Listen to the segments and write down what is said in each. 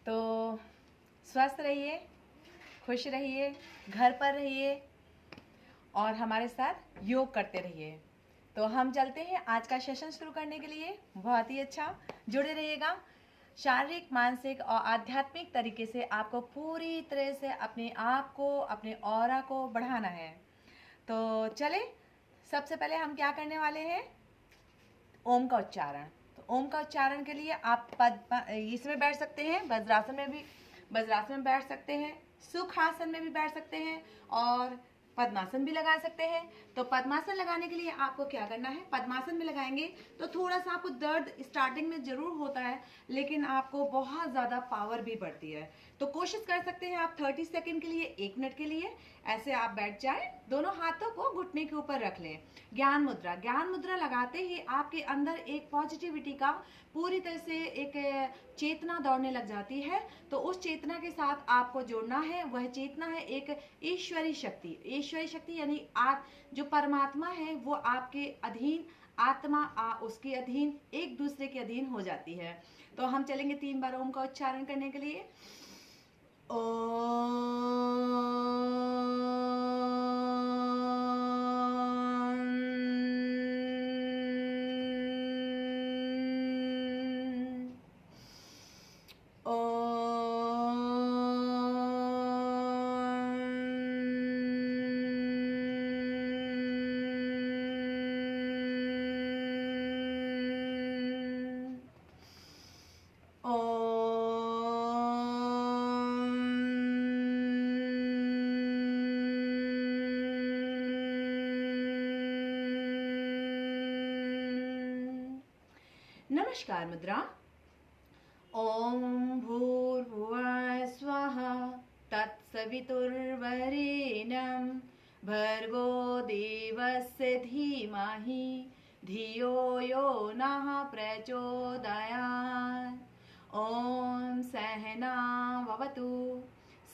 तो स्वस्थ रहिए, खुश रहिए, घर पर रहिए और हमारे साथ योग करते रहिए। तो हम चलते हैं आज का सेशन शुरू करने के लिए। बहुत ही अच्छा, जुड़े रहिएगा। शारीरिक, मानसिक और आध्यात्मिक तरीके से आपको पूरी तरह से अपने आप को, अपने ऑरा को बढ़ाना है। तो चले, सबसे पहले हम क्या करने वाले हैं, ओम का उच्चारण। तो ओम का उच्चारण के लिए आप इसमें बैठ सकते हैं, वज्रासन में बैठ सकते हैं, सुखासन में भी बैठ सकते हैं और पद्मासन भी लगा सकते हैं। तो पद्मासन लगाने के लिए आपको क्या करना है, पद्मासन में लगाएंगे तो थोड़ा सा आपको दर्द स्टार्टिंग में जरूर होता है, लेकिन आपको बहुत ज़्यादा पावर भी बढ़ती है। तो कोशिश कर सकते हैं आप 30 सेकंड के लिए, 1 मिनट के लिए ऐसे आप बैठ जाएं, दोनों हाथों को घुटने के ऊपर रख लें। ज्ञान मुद्रा लगाते ही आपके अंदर एक पॉजिटिविटी का पूरी तरह से एक चेतना दौड़ने लग जाती है। तो उस चेतना के साथ आपको जोड़ना है। वह चेतना है एक ईश्वरी शक्ति यानी आप जो परमात्मा है वो आपके अधीन, आत्मा उसके अधीन, एक दूसरे के अधीन हो जाती है। तो हम चलेंगे 3 बार ओम का उच्चारण करने के लिए। नमस्कार मुद्रा। ओम भूर्भुवः स्वः तत्सवितुर्वरेण्यं भर्गो देवस्य धीमहि धियो यो नः प्रचोदयात्। ओम सहना भवतु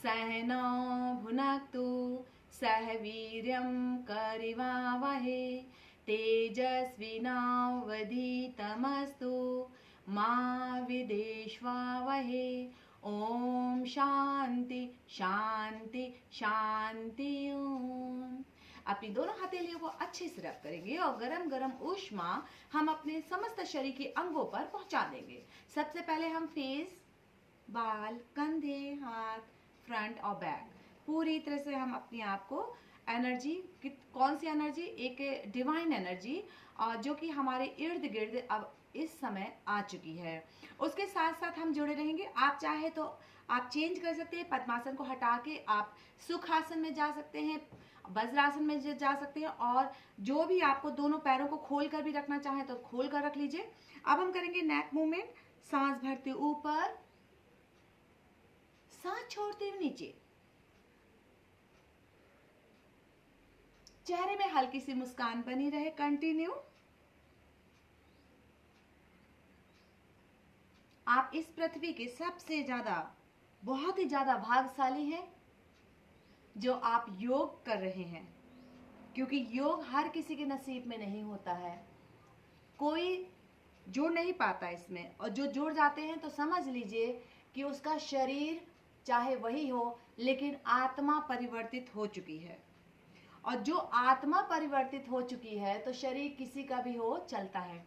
सहनौ भुनक्तु सह वीर्यं करवावहै तेजस्विनावधीतमस्तु मा विद्विषावहै। ओम शांति शांति शांति ओम। अपनी दोनों हथेलियों को अच्छे से रब करेंगे और गरम गरम ऊष्मा हम अपने समस्त शरीर के अंगों पर पहुंचा देंगे। सबसे पहले हम फेस, बाल, कंधे, हाथ, फ्रंट और बैक पूरी तरह से हम अपने आप को एनर्जी, कौन सी एनर्जी, एक डिवाइन एनर्जी और जो कि हमारे इर्द गिर्द अब इस समय आ चुकी है, उसके साथ साथ हम जुड़े रहेंगे। आप चाहे तो आप चेंज कर सकते हैं, पद्मासन को हटा के आप सुखासन में जा सकते हैं, वज्रासन में जा सकते हैं और जो भी आपको दोनों पैरों को खोल कर भी रखना चाहे तो खोल कर रख लीजिए। अब हम करेंगे नेक मूवमेंट, सांस भरते ऊपर, सांस छोड़ते हुए नीचे, चेहरे में हल्की सी मुस्कान बनी रहे। कंटिन्यू। आप इस पृथ्वी के सबसे ज्यादा, बहुत ही ज्यादा भाग्यशाली हैं जो आप योग कर रहे हैं, क्योंकि योग हर किसी के नसीब में नहीं होता है। कोई जुड़ नहीं पाता इसमें, और जो जुड़ जाते हैं तो समझ लीजिए कि उसका शरीर चाहे वही हो, लेकिन आत्मा परिवर्तित हो चुकी है। और जो आत्मा परिवर्तित हो चुकी है तो शरीर किसी का भी हो चलता है।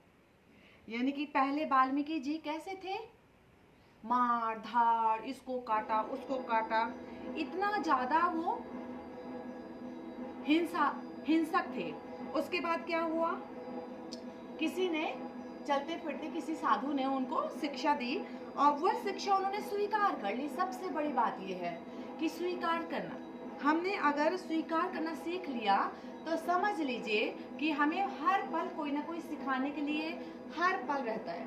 यानी कि पहले वाल्मीकि जी कैसे थे, मार धाड़, इसको काटा उसको काटा, इतना ज्यादा वो हिंसक थे। उसके बाद क्या हुआ, किसी ने चलते फिरते किसी साधु ने उनको शिक्षा दी और वह शिक्षा उन्होंने स्वीकार कर ली। सबसे बड़ी बात यह है कि स्वीकार करना, हमने अगर स्वीकार करना सीख लिया तो समझ लीजिए कि हमें हर पल कोई ना कोई सिखाने के लिए हर पल रहता है,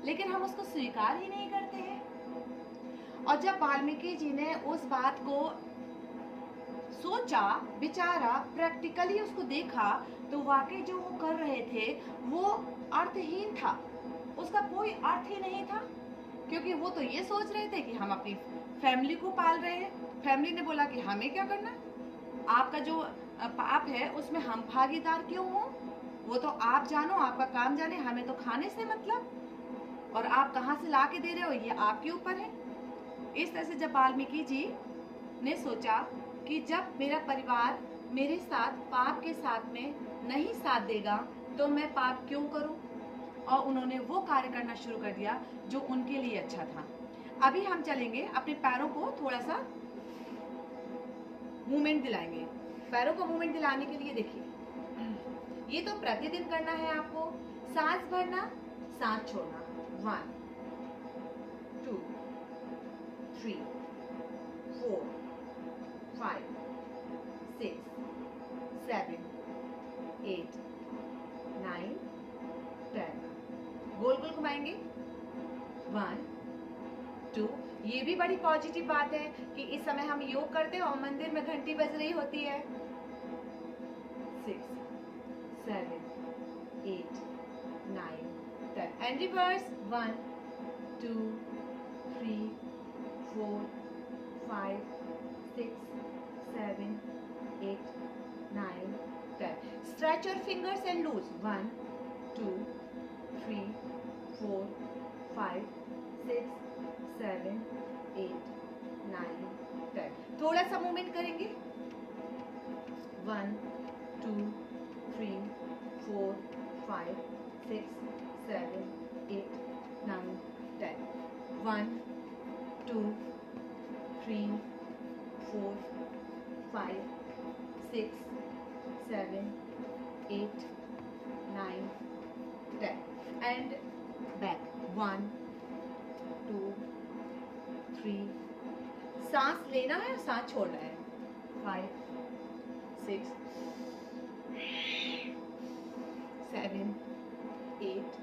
लेकिन हम उसको स्वीकार ही नहीं करते हैं। और जब वाल्मीकि जी ने उस बात को सोचा, विचारा, प्रैक्टिकली उसको देखा, तो वाकई जो वो कर रहे थे वो अर्थहीन था, उसका कोई अर्थ ही नहीं था। क्योंकि वो तो ये सोच रहे थे कि हम अपनी फैमिली को पाल रहे हैं। फैमिली ने बोला कि हमें क्या करना, आपका जो पाप है उसमें हम भागीदार क्यों हो, वो तो आप जानो, आपका काम जाने, हमें तो खाने से मतलब, और आप कहाँ से ला के दे रहे हो ये आपके ऊपर है। इस तरह से जब वाल्मीकि जी ने सोचा कि जब मेरा परिवार मेरे साथ पाप के साथ में नहीं साथ देगा तो मैं पाप क्यों करूं, और उन्होंने वो कार्य करना शुरू कर दिया जो उनके लिए अच्छा था। अभी हम चलेंगे, अपने पैरों को थोड़ा सा मूवमेंट दिलाएंगे। पैरों को मूवमेंट दिलाने के लिए देखिए, ये तो प्रतिदिन करना है आपको। सांस भरना, सांस छोड़ना। 1 2 3 4 5 6 7 8 9 10। गोल गोल घुमाएंगे। 1 2। ये भी बड़ी पॉजिटिव बात है कि इस समय हम योग करते हैं और मंदिर में घंटी बज रही होती है। 6 7 8 9 10 and reverse. 1 2 3 4 5 6 7 8 9 10। Stretch your fingers and lose. 1 2 3 4 5 6 7 8 9 10। थोड़ा सा मूवमेंट करेंगे। 1 2 3 4 5 6 7 8 9 10। 1 2 3 4 5 6 7 8 9 10 and back। 1 2 3। सांस लेना है, सांस छोड़ना है। 5 6 7 8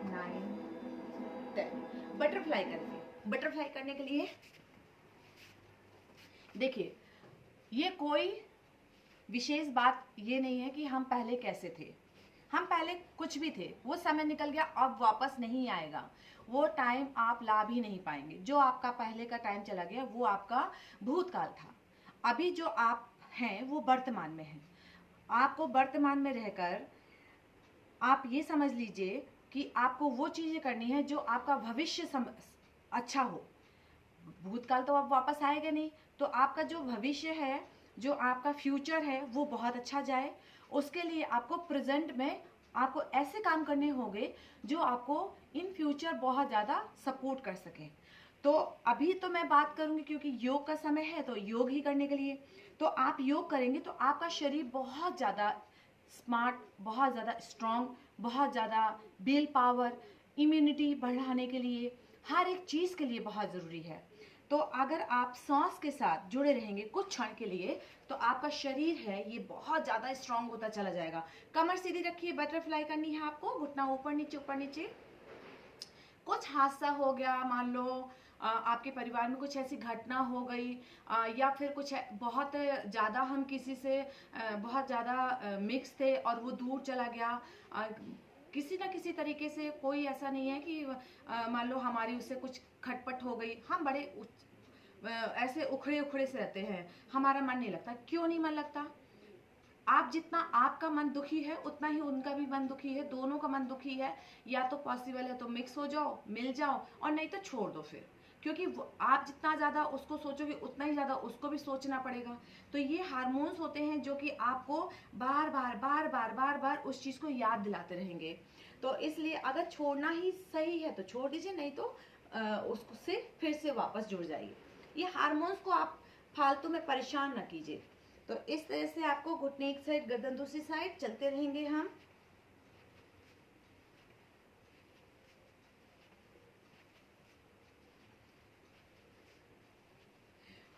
9 10। बटरफ्लाई करेंगे। बटरफ्लाई करने के लिए देखिए, ये कोई विशेष बात ये नहीं है कि हम पहले कैसे थे। हम पहले कुछ भी थे, वो समय निकल गया, अब वापस नहीं आएगा। वो टाइम आप ला भी नहीं पाएंगे। जो आपका पहले का टाइम चला गया वो आपका भूतकाल था। अभी जो आप हैं वो वर्तमान में हैं। आपको वर्तमान में रहकर आप ये समझ लीजिए कि आपको वो चीज़ें करनी है जो आपका भविष्य अच्छा हो। भूतकाल तो अब वापस आएगा नहीं, तो आपका जो भविष्य है, जो आपका फ्यूचर है, वो बहुत अच्छा जाए। उसके लिए आपको प्रेजेंट में आपको ऐसे काम करने होंगे जो आपको इन फ्यूचर बहुत ज़्यादा सपोर्ट कर सके। तो अभी तो मैं बात करूंगी क्योंकि योग का समय है, तो योग ही करने के लिए तो आप योग करेंगे तो आपका शरीर बहुत ज़्यादा स्मार्ट, बहुत ज़्यादा स्ट्रांग, बहुत ज़्यादा विल पावर, इम्यूनिटी बढ़ाने के लिए, हर एक चीज़ के लिए बहुत ज़रूरी है। तो अगर आप सांस के साथ जुड़े रहेंगे कुछ क्षण के लिए तो आपका शरीर है ये बहुत ज़्यादा स्ट्रांग होता चला जाएगा। कमर सीधी रखिए। बटरफ्लाई करनी है आपको। घुटना ऊपर नीचे ऊपर नीचे। कुछ हादसा हो गया, मान लो आपके परिवार में कुछ ऐसी घटना हो गई, या फिर कुछ बहुत ज़्यादा हम किसी से बहुत ज़्यादा मिक्स थे और वो दूर चला गया, किसी ना किसी तरीके से। कोई ऐसा नहीं है कि मान लो हमारी उससे कुछ खटपट हो गई, हम बड़े ऐसे उखड़े उखड़े से रहते हैं, हमारा मन नहीं लगता। क्यों नहीं मन लगता? आप जितना आपका मन दुखी है उतना ही उनका भी मन दुखी है, दोनों का मन दुखी है। या तो पॉसिबल है तो मिक्स हो जाओ, मिल जाओ, और नहीं तो छोड़ दो फिर। क्योंकि आप जितना ज़्यादा उसको सोचोगे उतना ही ज़्यादा उसको भी सोचना पड़ेगा। तो ये हार्मोन्स होते हैं जो कि आपको बार बार बार बार बार बार उस चीज़ को याद दिलाते रहेंगे। तो इसलिए अगर छोड़ना ही सही है तो छोड़ दीजिए, नहीं तो उससे फिर से वापस जुड़ जाइए। ये हार्मोन्स को आप फालतू में परेशान ना कीजिए। तो इस तरह से आपको घुटने एक साइड, गर्दन दूसरी साइड चलते रहेंगे हम।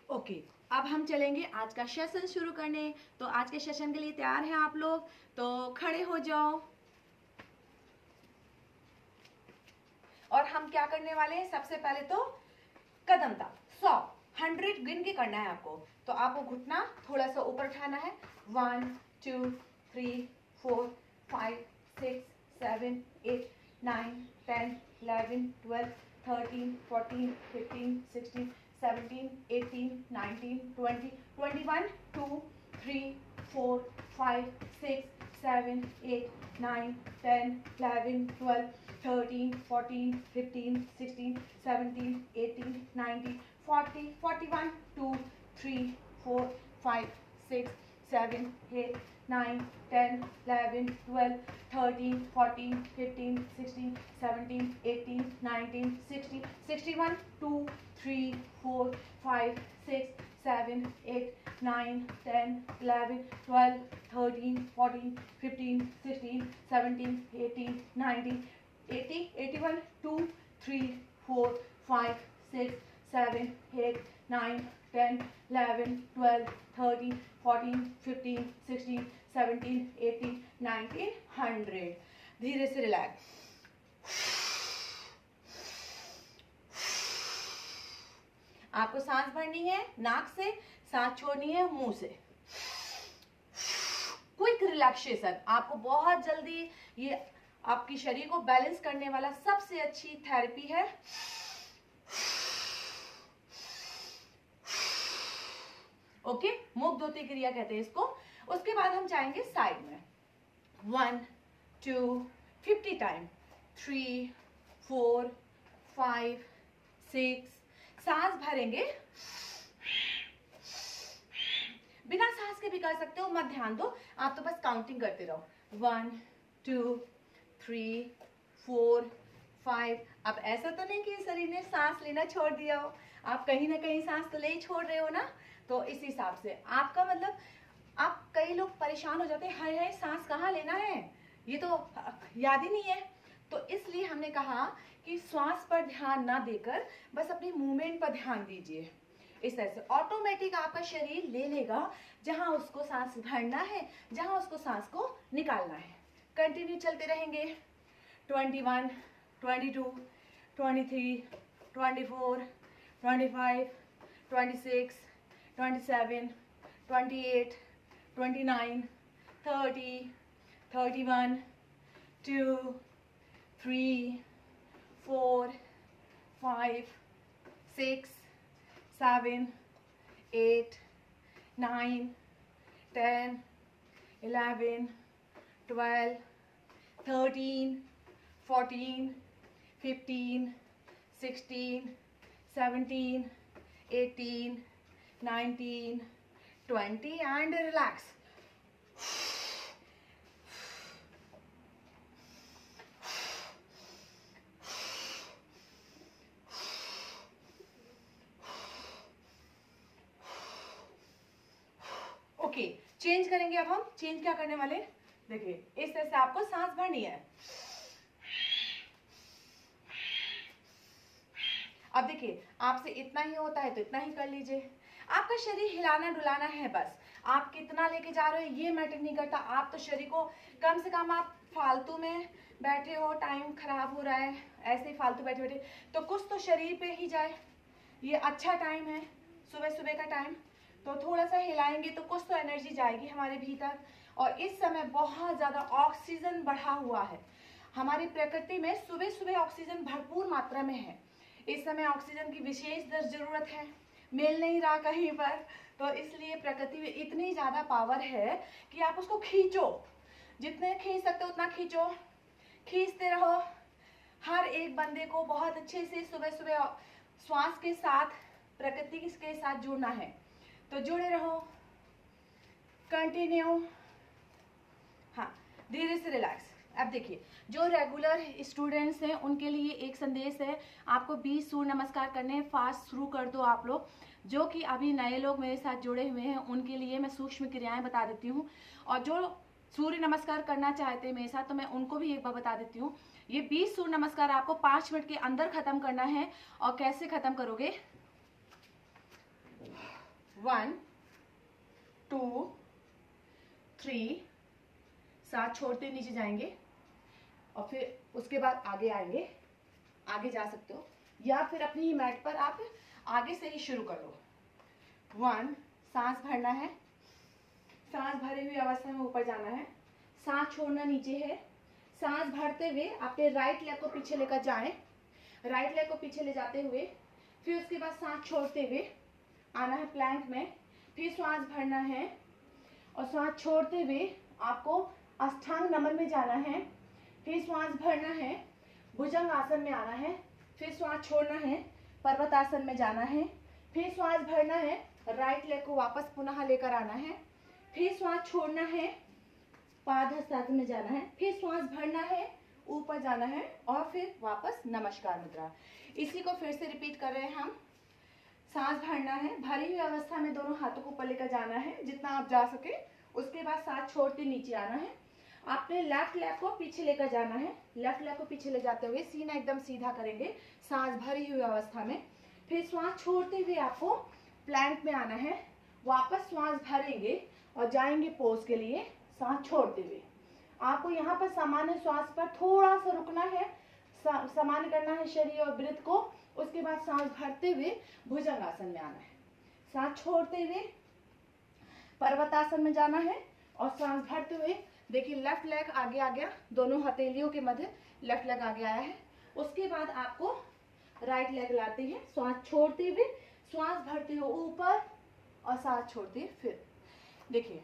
ओके, अब हम चलेंगे आज का सेशन शुरू करने। तो आज के सेशन के लिए तैयार हैं आप लोग? तो खड़े हो जाओ। और हम क्या करने वाले हैं? सबसे पहले तो कदम तक 100 गिन के करना है आपको। तो आपको घुटना थोड़ा सा ऊपर उठाना है। 1 2 3 4 5 6 7 8 9 10 11 12 13 14 15 16 17 18 19 20 21 2 3 4 5 6 7 8 9 10 11 12 13, 14, 15, 16, 17, 18, 19, 40, 41, 2, 3, 4, 5, 6, 7, 8, 9, 10, 11, 12, 13, 14, 15, 16, 17, 18, 19, 60, 61, 2, 3, 4, 5, 6, 7, 8, 9, 10, 11, 12, 13, 14, 15, 16, 17, 18, 19, 80, 81, 2, 3, 4, 5, 6, 7, 8, 9, 10, 11, 12, 13, 14, 15, 16, 17, 18, 19, 100। धीरे से रिलैक्स। आपको सांस भरनी है नाक से, सांस छोड़नी है मुंह से। क्विक रिलैक्सेशन आपको बहुत जल्दी, ये आपकी शरीर को बैलेंस करने वाला सबसे अच्छी थेरेपी है। ओके, मुख धोती क्रिया कहते हैं इसको। उसके बाद हम जाएंगे साइड में। 1, 2, 50 टाइम, 3, 4, 5, 6। सांस भरेंगे, बिना सांस के भी कर सकते हो, मत ध्यान दो, आप तो बस काउंटिंग करते रहो। 1, 2, 3, 4, 5। अब ऐसा तो नहीं कि शरीर ने सांस लेना छोड़ दिया हो, आप कहीं ना कहीं सांस तो ले ही छोड़ रहे हो ना। तो इस हिसाब से आपका मतलब, आप कई लोग परेशान हो जाते हैं, हाय हाय सांस कहाँ लेना है, ये तो याद ही नहीं है। तो इसलिए हमने कहा कि श्वास पर ध्यान ना देकर बस अपनी मूवमेंट पर ध्यान दीजिए। इस तरह से ऑटोमेटिक आपका शरीर ले लेगा जहां उसको सांस भरना है, जहां उसको सांस को निकालना है। कंटिन्यू चलते रहेंगे। 21, 22, 23, 24, 25, 26, 27, 28, 29, 30, 31, 2, 3, 4, 5, 6, 7, 8, 9, 10, 11, 12, 13, 14, 15, 16, 17, 18, 19, 20 and relax. ओके, चेंज करेंगे। अब हम चेंज क्या करने वाले, देखिए इस तरह से आपको सांस भरनी है। अब देखिए आपसे इतना ही होता है तो इतना ही कर लीजिए। आपका शरीर हिलाना डुलाना है बस, आप कितना लेके जा रहे हो ये मैटर नहीं करता। आप तो शरीर को कम से कम, आप फालतू में बैठे हो, टाइम खराब हो रहा है ऐसे ही फालतू बैठे बैठे, तो कुछ तो शरीर पे ही जाए। ये अच्छा टाइम है, सुबह सुबह का टाइम, तो थोड़ा सा हिलाएंगे तो कुछ तो एनर्जी जाएगी हमारे भीतर। और इस समय बहुत ज़्यादा ऑक्सीजन बढ़ा हुआ है हमारी प्रकृति में, सुबह सुबह ऑक्सीजन भरपूर मात्रा में है। इस समय ऑक्सीजन की विशेष जरूरत है, मिल नहीं रहा कहीं पर, तो इसलिए प्रकृति में इतनी ज़्यादा पावर है कि आप उसको खींचो, जितने खींच सकते हो उतना खींचो, खींचते रहो। हर एक बंदे को बहुत अच्छे से सुबह सुबह श्वास के साथ, प्रकृति के साथ जुड़ना है, तो जुड़े रहो। कंटिन्यू। हाँ, धीरे से रिलैक्स। अब देखिए, जो रेगुलर स्टूडेंट्स हैं उनके लिए एक संदेश है, आपको 20 सूर्य नमस्कार करने हैं, फास्ट शुरू कर दो आप लोग। जो कि अभी नए लोग मेरे साथ जुड़े हुए हैं उनके लिए मैं सूक्ष्म क्रियाएं बता देती हूँ, और जो सूर्य नमस्कार करना चाहते हैं मेरे साथ तो मैं उनको भी एक बार बता देती हूँ। ये 20 सूर्य नमस्कार आपको 5 मिनट के अंदर खत्म करना है। और कैसे खत्म करोगे, 1, 2, 3, सांस छोड़ते नीचे जाएंगे और फिर उसके बाद आगे आएंगे, आगे जा सकते हो या फिर अपनी ही मैट पर आप आगे से ही शुरू कर लो। 1, सांस भरना है, सांस भरे हुए अवस्था में ऊपर जाना है, सांस छोड़ना नीचे है। सांस भरते हुए अपने राइट लेग को पीछे लेकर जाएं, राइट लेग को पीछे ले जाते हुए फिर उसके बाद सांस छोड़ते हुए आना है प्लैंक में, फिर सांस भरना है और सांस छोड़ते हुए आपको अष्टांग नमन में जाना है, फिर सांस भरना है, भुजंग आसन में आना है, फिर श्वास छोड़ना है, पर्वतासन में जाना है, फिर श्वास भरना है, राइट लेग को वापस पुनः लेकर आना है, फिर श्वास छोड़ना है, पादहस्तासन में जाना है, फिर श्वास भरना है, ऊपर जाना है और फिर वापस नमस्कार मुद्रा। इसी को फिर से रिपीट कर रहे हैं हम। सांस भरना है, भरी हुई अवस्था में दोनों हाथों को ऊपर लेकर जाना है जितना आप जा सके। उसके बाद सांस छोड़ते नीचे आना है। आपने लेफ्ट लेग को पीछे लेकर जाना है, लेफ्ट लेग को पीछे ले जाते हुए सीना एकदम सीधा करेंगे सांस भरी हुई अवस्था में। फिर श्वास छोड़ते हुए आपको प्लैंक में आना है, वापस श्वास भरेंगे और जाएंगे पोज के लिए सांस छोड़ते हुए। आपको यहाँ पर सामान्य श्वास पर थोड़ा सा रुकना है, सामान्य करना है शरीर और वृत्त को। उसके बाद सांस भरते हुए भुजंगासन में आना है, सांस छोड़ते हुए पर्वतासन में जाना है और सांस भरते हुए देखिए लेफ्ट लेग आगे आ गया, दोनों हथेलियों के मध्य लेफ्ट लेग आगे आया है। उसके बाद आपको राइट लेग लाते हैं, श्वास छोड़ते हुए श्वास भरते हुए ऊपर और सांस छोड़ते हुए फिर। देखिए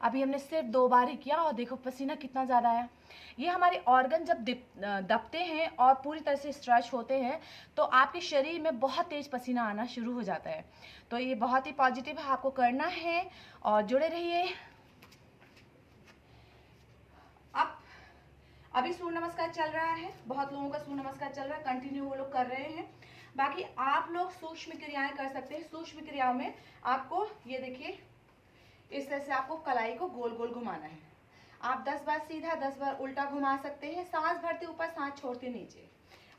अभी हमने सिर्फ 2 बार ही किया और देखो पसीना कितना ज़्यादा आया। ये हमारे ऑर्गन जब दबते हैं और पूरी तरह से स्ट्रेच होते हैं तो आपके शरीर में बहुत तेज पसीना आना शुरू हो जाता है। तो ये बहुत ही पॉजिटिव है, आपको करना है और जुड़े रहिए। अभी सूर्य नमस्कार चल रहा है, बहुत लोगों का सूर्य नमस्कार चल रहा है, कंटिन्यू वो लोग कर रहे हैं। बाकी आप लोग सूक्ष्म क्रियाएं कर सकते हैं। सूक्ष्म क्रियाओं में आपको ये देखिए इस तरह से आपको कलाई को गोल गोल घुमाना है। आप 10 बार सीधा 10 बार उल्टा घुमा सकते हैं। सांस भरते ऊपर, सांस छोड़ते नीचे।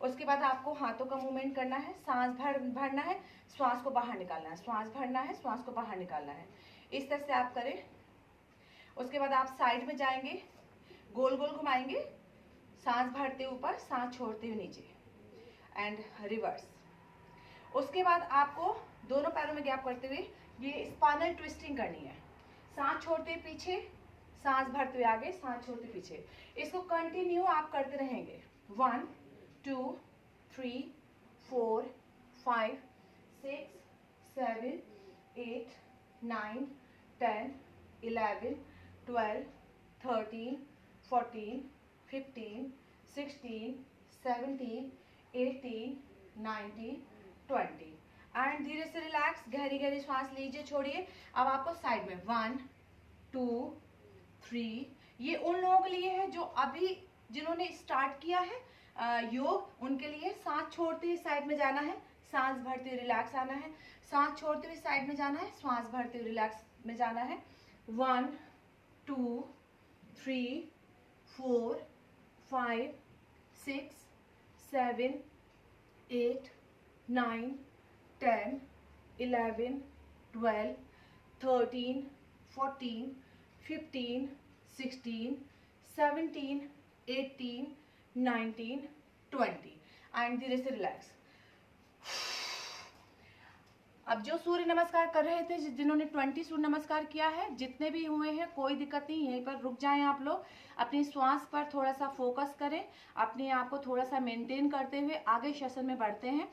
उसके बाद आपको हाथों का मूवमेंट करना है, सांस भरना है, श्वास को बाहर निकालना है, श्वास भरना है, श्वास को बाहर निकालना है। इस तरह से आप करें। उसके बाद आप साइड में जाएंगे, गोल गोल घुमाएंगे, सांस भरते ऊपर, सांस छोड़ते हुए नीचे एंड रिवर्स। उसके बाद आपको दोनों पैरों में गैप करते हुए ये स्पाइनल ट्विस्टिंग करनी है। सांस छोड़ते पीछे, सांस भरते हुए आगे, सांस छोड़ते पीछे। इसको कंटिन्यू आप करते रहेंगे। 1 2 3 4 5 6 7 8 9 10 11 12 13 14 15 16 17 18 19 20 एंड धीरे से रिलैक्स, गहरी गहरी श्वास लीजिए, छोड़िए। अब आपको साइड में 1 2 3, ये उन लोगों के लिए है जो अभी जिन्होंने स्टार्ट किया है योग, उनके लिए सांस छोड़ते हुए साइड में जाना है, सांस भरते हुए रिलैक्स आना है, सांस छोड़ते हुए साइड में जाना है, श्वास भरते हुए रिलैक्स में जाना है। 1 2 3 4 5 6 7 8 9 10 11 12 13 14 15 16 17 18 19 20 एंड धीरे से रिलैक्स। अब जो सूर्य नमस्कार कर रहे थे, जिन्होंने 20 सूर्य नमस्कार किया है, जितने भी हुए हैं कोई दिक्कत नहीं, यहीं पर रुक जाएं आप लोग। अपनी श्वास पर थोड़ा सा फोकस करें, अपने आप को थोड़ा सा मेंटेन करते हुए आगे सेशन में बढ़ते हैं।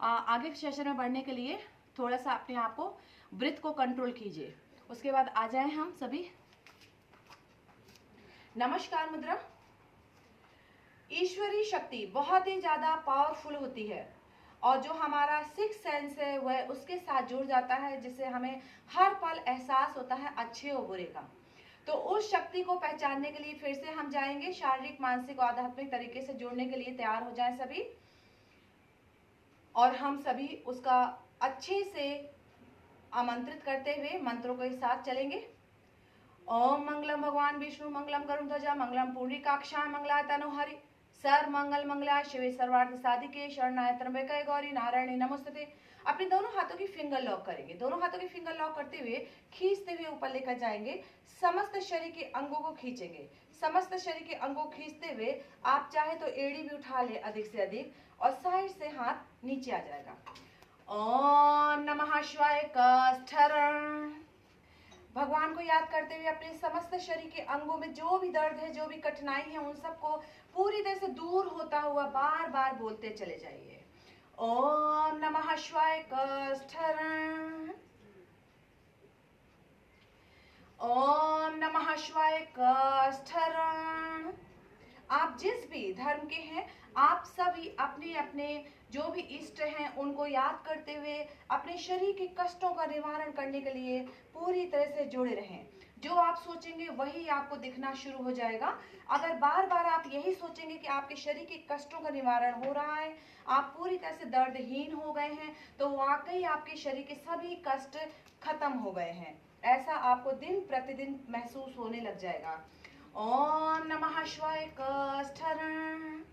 आगे सेशन में बढ़ने के लिए थोड़ा सा अपने आप को ब्रीथ को कंट्रोल कीजिए। उसके बाद आ जाए हम सभी नमस्कार मुद्रा। ईश्वरीय शक्ति बहुत ही ज्यादा पावरफुल होती है और जो हमारा 6 सेंस है वह उसके साथ जुड़ जाता है, जिससे हमें हर पल एहसास होता है अच्छे और बुरे का। तो उस शक्ति को पहचानने के लिए फिर से हम जाएंगे, शारीरिक मानसिक और आध्यात्मिक तरीके से जुड़ने के लिए तैयार हो जाएं सभी, और हम सभी उसका अच्छे से आमंत्रित करते हुए मंत्रों के साथ चलेंगे। ओम मंगलम भगवान विष्णु मंगलम गरुड़ध्वजा मंगलम पूर्णिकाक्षाय मंगलाय तनोहरि सर्व मंगल मंगलाय शिवे सर्वार्थ साधिके शरणाय त्र्यंबके गौरी नारायणी नमोस्तुते। अपने दोनों हाथों की फिंगर लॉक करेंगे, दोनों हाथों की फिंगर लॉक करते हुए खींचते हुए ऊपर लेकर जाएंगे, समस्त शरीर के अंगों को खींचेंगे। समस्त शरीर के अंगों खींचते हुए आप चाहे तो एड़ी भी उठा ले अधिक से अधिक, और साइड से हाथ नीचे आ जाएगा। ओम नमः शिवाय काष्ठरण। भगवान को याद करते हुए अपने समस्त शरीर के अंगों में जो भी दर्द है, जो भी कठिनाई है, उन सबको पूरी तरह से दूर होता हुआ बार बार बोलते चले जाइए। ओम नमः शिवाय काष्ठरण। ओम नमः शिवाय काष्ठरण। आप जिस भी धर्म के हैं, आप सभी अपने अपने जो भी इष्ट हैं उनको याद करते हुए अपने शरीर के कष्टों का निवारण करने के लिए पूरी तरह से जुड़े रहें। जो आप सोचेंगे वही आपको दिखना शुरू हो जाएगा। अगर बार बार आप यही सोचेंगे कि आपके शरीर के कष्टों का निवारण हो रहा है, आप पूरी तरह से दर्दहीन हो गए हैं, तो वाकई आपके शरीर के सभी कष्ट खत्म हो गए हैं, ऐसा आपको दिन प्रतिदिन महसूस होने लग जाएगा। ओम नमः शिवाय। कष्टहरण।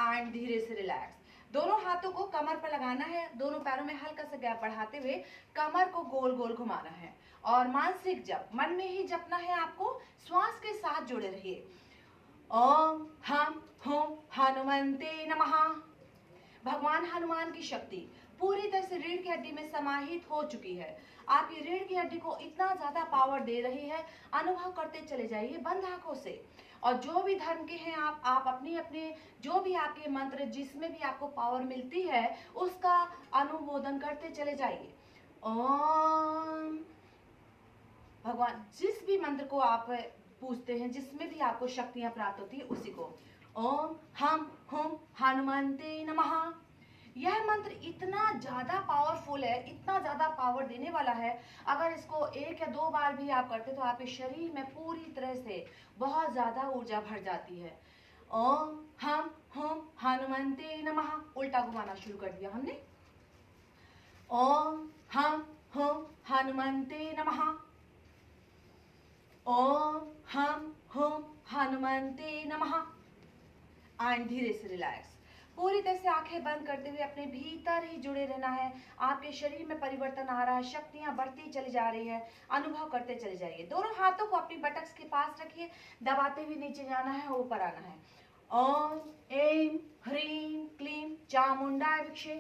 एंड धीरे से रिलैक्स। दोनों हाथों को कमर पर लगाना है, दोनों पैरों में हल्का सा गैप बढ़ाते हुए कमर को गोल गोल घुमाना है और मानसिक जप मन में ही जपना है आपको। श्वास के साथ जुड़े रहिए। ओम हम हुम हनुमंते नमः। भगवान हनुमान की शक्ति पूरी तरह से रीढ़ की हड्डी में समाहित हो चुकी है। आपकी रीढ़ की हड्डी को इतना ज्यादा पावर दे रही है, अनुभव करते चले जाइए बंद आंखों से। और जो भी धर्म के हैं आप अपने अपने जो भी आपके मंत्र जिसमें भी आपको पावर मिलती है उसका अनुमोदन करते चले जाइए। ओम। भगवान जिस भी मंत्र को आप पूछते हैं, जिसमें भी आपको शक्तियां प्राप्त होती है, उसी को। ओम हम हुम हनुमंते नमः। यह मंत्र इतना ज्यादा पावरफुल है, इतना ज्यादा पावर देने वाला है, अगर इसको 1 या 2 बार भी आप करते तो आपके शरीर में पूरी तरह से बहुत ज्यादा ऊर्जा भर जाती है। ओम हम हुम हनुमंते नमः। उल्टा घुमाना शुरू कर दिया हमने। ओम हम हुम हनुमंते नमः। ओम हम हुम हनुमंते नमः। एंड धीरे से रिलैक्स। पूरी तरह से आंखें बंद करते हुए अपने भीतर ही जुड़े रहना है। आपके शरीर में परिवर्तन आ रहा है, शक्तियां बढ़ती चली जा रही है, अनुभव करते चले जाइए। दोनों हाथों को अपनी बटक्स के पास रखिए, दबाते हुए नीचे जाना है, ऊपर आना है। ओम ऐं ह्रीं क्लीं चामुंडाय विद्महे।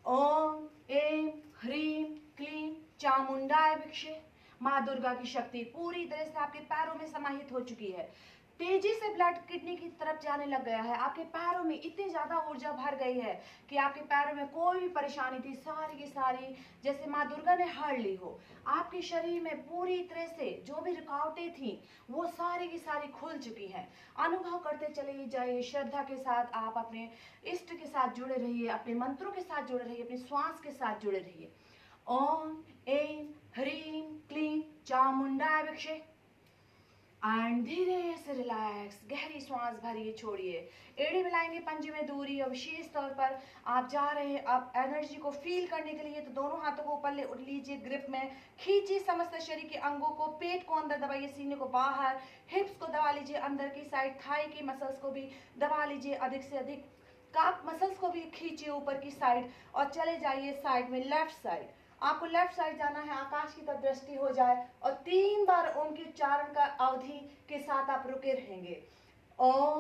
ओम ऐं ह्रीं क्लीं चामुंडाय विद्महे। माँ दुर्गा की शक्ति पूरी तरह से आपके पैरों में समाहित हो चुकी है। तेजी से ब्लड किडनी की तरफ जाने लग गया है। आपके पैरों में इतनी ज्यादा ऊर्जा भर गई है कि आपके पैरों में कोई भी परेशानी थी, सारी की सारी जैसे माँ दुर्गा ने हर ली हो। आपके शरीर में पूरी तरह से जो भी रुकावटें थी वो सारी की सारी खुल चुकी हैं। अनुभव करते चले जाइए। श्रद्धा के साथ आप अपने इष्ट के साथ जुड़े रहिए, अपने मंत्रों के साथ जुड़े रहिए, अपने श्वास के साथ जुड़े रहिए। ओम ऐं ह्रीं क्लीं चामुंडाय विद्महे। एंड धीरे से रिलैक्स। गहरी सांस भरिए, छोड़िए, एड़ी मिलाएंगे, पंजे में दूरी। और विशेष तौर पर आप जा रहे हैं अब एनर्जी को फील करने के लिए, तो दोनों हाथों को ऊपर ले लीजिए, ग्रिप में खींचिए समस्त शरीर के अंगों को। पेट को अंदर दबाइए, सीने को बाहर, हिप्स को दबा लीजिए अंदर की साइड, थाई की मसल्स को भी दबा लीजिए अधिक से अधिक, काफ मसल्स को भी खींचिए ऊपर की साइड और चले जाइए साइड में, लेफ्ट साइड। आपको लेफ्ट साइड जाना है, आकाश की तरफ दृष्टि हो जाए और 3 बार ओम के उच्चारण का अवधि के साथ आप रुके रहेंगे। ओम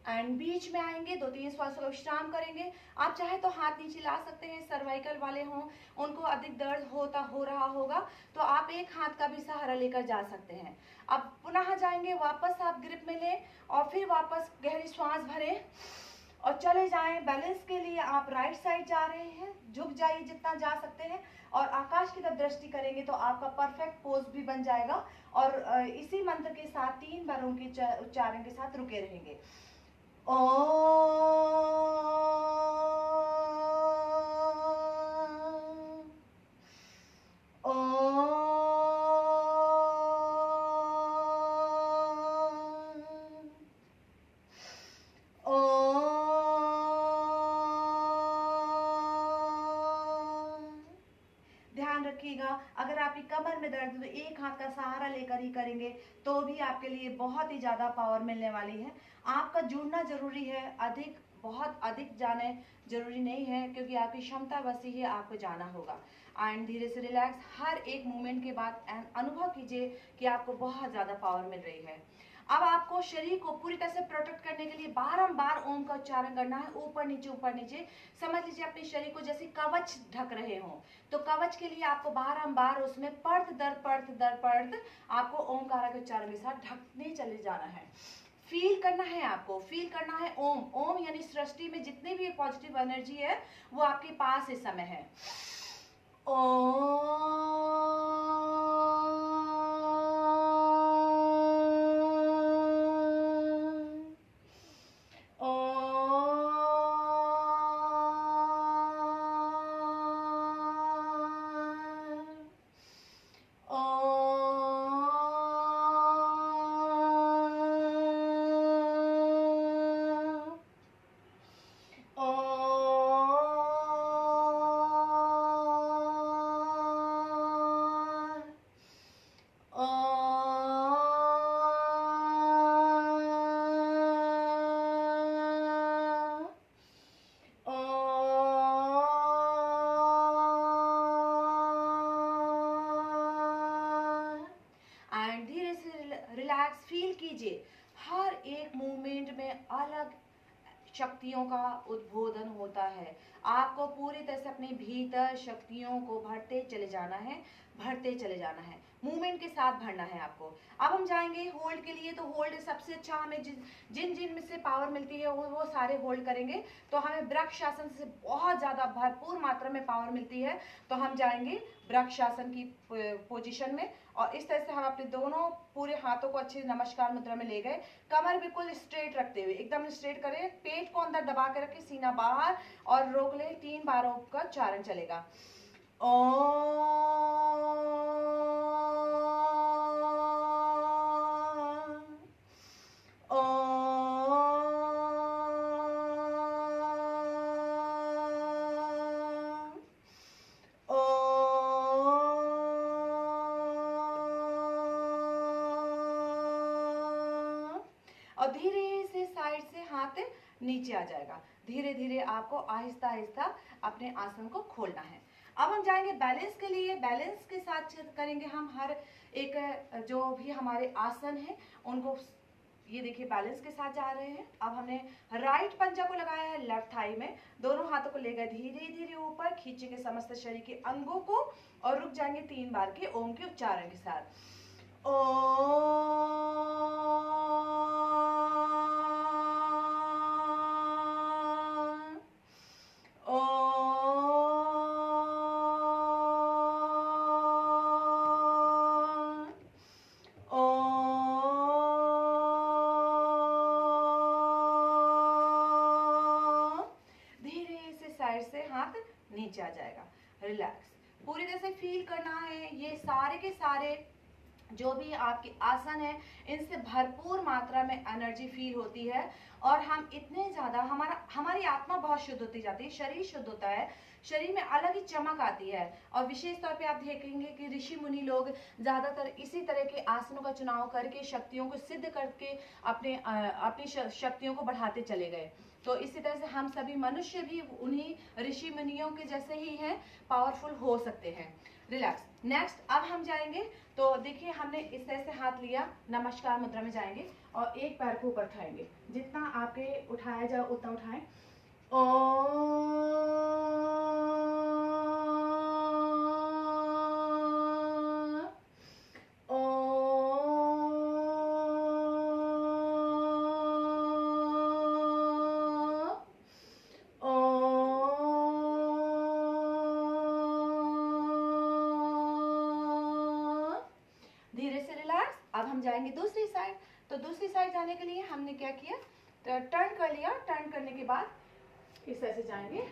एंड बीच में आएंगे, 2-3 श्वासों का विश्राम करेंगे। आप चाहे तो हाथ नीचे ला सकते हैं, सर्वाइकल वाले हों, उनको अधिक दर्द हो रहा होगा तो आप एक हाथ का भी सहारा लेकर जा सकते हैं। अब पुनः जाएंगे, वापस आप ग्रिप में लें और फिर वापस गहरी श्वास भरें और चले जाएं। बैलेंस के लिए आप राइट साइड जा रहे हैं, झुक जाइए जितना जा सकते हैं और आकाश की तरफ दृष्टि करेंगे तो आपका परफेक्ट पोज भी बन जाएगा। और इसी मंत्र के साथ 3 बारों के उच्चारण के साथ रुके रहेंगे। ध्यान रखिएगा, अगर आपकी कमर में दर्द तो एक हाथ का सहारा लेकर ही करेंगे तो भी आपके लिए बहुत ही ज्यादा पावर मिलने वाली है। आपका जुड़ना जरूरी है, अधिक बहुत अधिक जाने जरूरी नहीं है, क्योंकि आपकी क्षमता बस ही है, आपको जाना होगा। एंड धीरे से रिलैक्स। हर एक मूवमेंट के बाद अनुभव कीजिए कि आपको बहुत ज्यादा पावर मिल रही है। अब आपको शरीर को पूरी तरह से प्रोटेक्ट करने के लिए बारंबार ओम का उच्चारण करना है, ऊपर नीचे। समझ लीजिए अपने शरीर को जैसे कवच ढक रहे हो, तो कवच के लिए आपको बारंबार उसमें पर्त दर पर्त आपको ओमकार के उच्चारण के साथ ढकने चले जाना है। फील करना है, आपको फील करना है ओम। ओम यानी सृष्टि में जितनी भी पॉजिटिव एनर्जी है वो आपके पास इस समय है। रिलैक्स फील कीजिए, हर एक मूवमेंट में अलग शक्तियों का उद्बोधन होता है। आपको पूरी तरह से अपने भीतर शक्तियों को भरते चले जाना है, मूवमेंट के साथ भरना है आपको। अब हम जाएंगे होल्ड के लिए। तो होल्ड सबसे अच्छा हमें जिन जिन में से पावर मिलती है वो सारे होल्ड करेंगे। तो हमें वृक्षासन से बहुत ज़्यादा भरपूर मात्रा में पावर मिलती है, तो हम जाएंगे वृक्षासन की पोजीशन में। और इस तरह से हम अपने दोनों पूरे हाथों को अच्छे नमस्कार मुद्रा में ले गए, कमर बिल्कुल स्ट्रेट रखते हुए, एकदम स्ट्रेट करें, पेट को अंदर दबा के रखें, सीना बाहर और रोक ले। 3 बार ओम का उच्चारण चलेगा। और धीरे से साइड से हाथ नीचे आ जाएगा। धीरे धीरे आपको आहिस्ता आहिस्ता अपने आसन को खोलना है। अब हम जाएंगे बैलेंस के लिए। बैलेंस के साथ करेंगे हम हर एक जो भी हमारे आसन है उनको। ये देखिए बैलेंस के साथ जा रहे हैं। अब हमने राइट पंजा को लगाया है लेफ्ट थाई में, दोनों हाथों को ले गए धीरे धीरे ऊपर, खींचेंगे समस्त शरीर के अंगों को और रुक जाएंगे 3 बार के ओम के उच्चारण के साथ। नीचे आ जाएगा। रिलैक्स पूरी तरह से फील करना है। ये सारे के सारे जो भी आपके आसन है इनसे भरपूर मात्रा में एनर्जी फील होती है और हम इतने ज़्यादा हमारी आत्मा बहुत शुद्ध होती जाती है, शरीर शुद्ध होता है, शरीर में अलग ही चमक आती है। और विशेष तौर पे आप देखेंगे कि ऋषि मुनि लोग ज़्यादातर इसी तरह के आसनों का चुनाव करके शक्तियों को सिद्ध करके अपनी शक्तियों को बढ़ाते चले गए। तो इसी तरह से हम सभी मनुष्य भी उन्हीं ऋषि मुनियों के जैसे ही हैं, पावरफुल हो सकते हैं। रिलैक्स। नेक्स्ट अब हम जाएंगे, तो देखिए हमने इस तरह से हाथ लिया, नमस्कार मुद्रा में जाएंगे और एक पैर को ऊपर उठाएंगे, जितना आपके उठाया जाए उतना उठाएं। धीरे से रिलैक्स। अब हम जाएंगे दूसरी साइड। तो दूसरी साइड जाने के लिए हमने क्या किया, तो टर्न कर लिया। टर्न करने के बाद इस तरह से जाएंगे।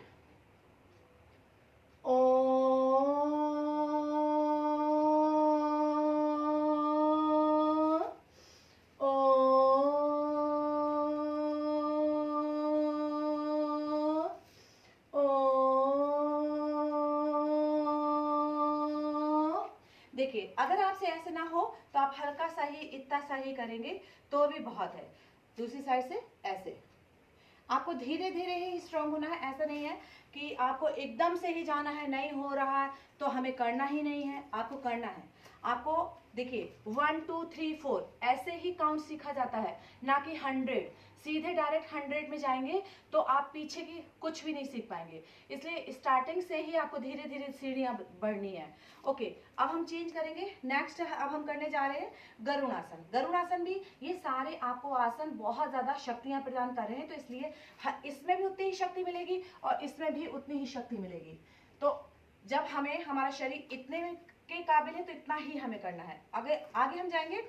देखिए अगर आपसे ऐसे ना हो तो आप हल्का सा ही, इतना सा ही करेंगे तो भी बहुत है। दूसरी साइड से ऐसे आपको धीरे धीरे ही स्ट्रांग होना है। ऐसा नहीं है कि आपको एकदम से ही जाना है, नहीं हो रहा है तो हमें करना ही नहीं है, आपको करना है। आपको देखिए 1 2 3 4 ऐसे ही काउंट सीखा जाता है, ना कि 100। सीधे डायरेक्ट 100 में जाएंगे तो आप पीछे की कुछ भी नहीं सीख पाएंगे। इसलिए स्टार्टिंग से ही आपको धीरे धीरे सीढ़ियां बढ़नी है। ओके, अब हम चेंज करेंगे। नेक्स्ट अब हम करने जा रहे हैं गरुड़ासन। गरुड़ासन भी, ये सारे आपको आसन बहुत ज्यादा शक्तियां प्रदान कर रहे हैं, तो इसलिए इसमें भी उतनी ही शक्ति मिलेगी और इसमें भी उतनी ही शक्ति मिलेगी। तो जब हमें हमारा शरीर इतने के काबिल है तो इतना ही हमें करना है। आगे हम जाएंगे।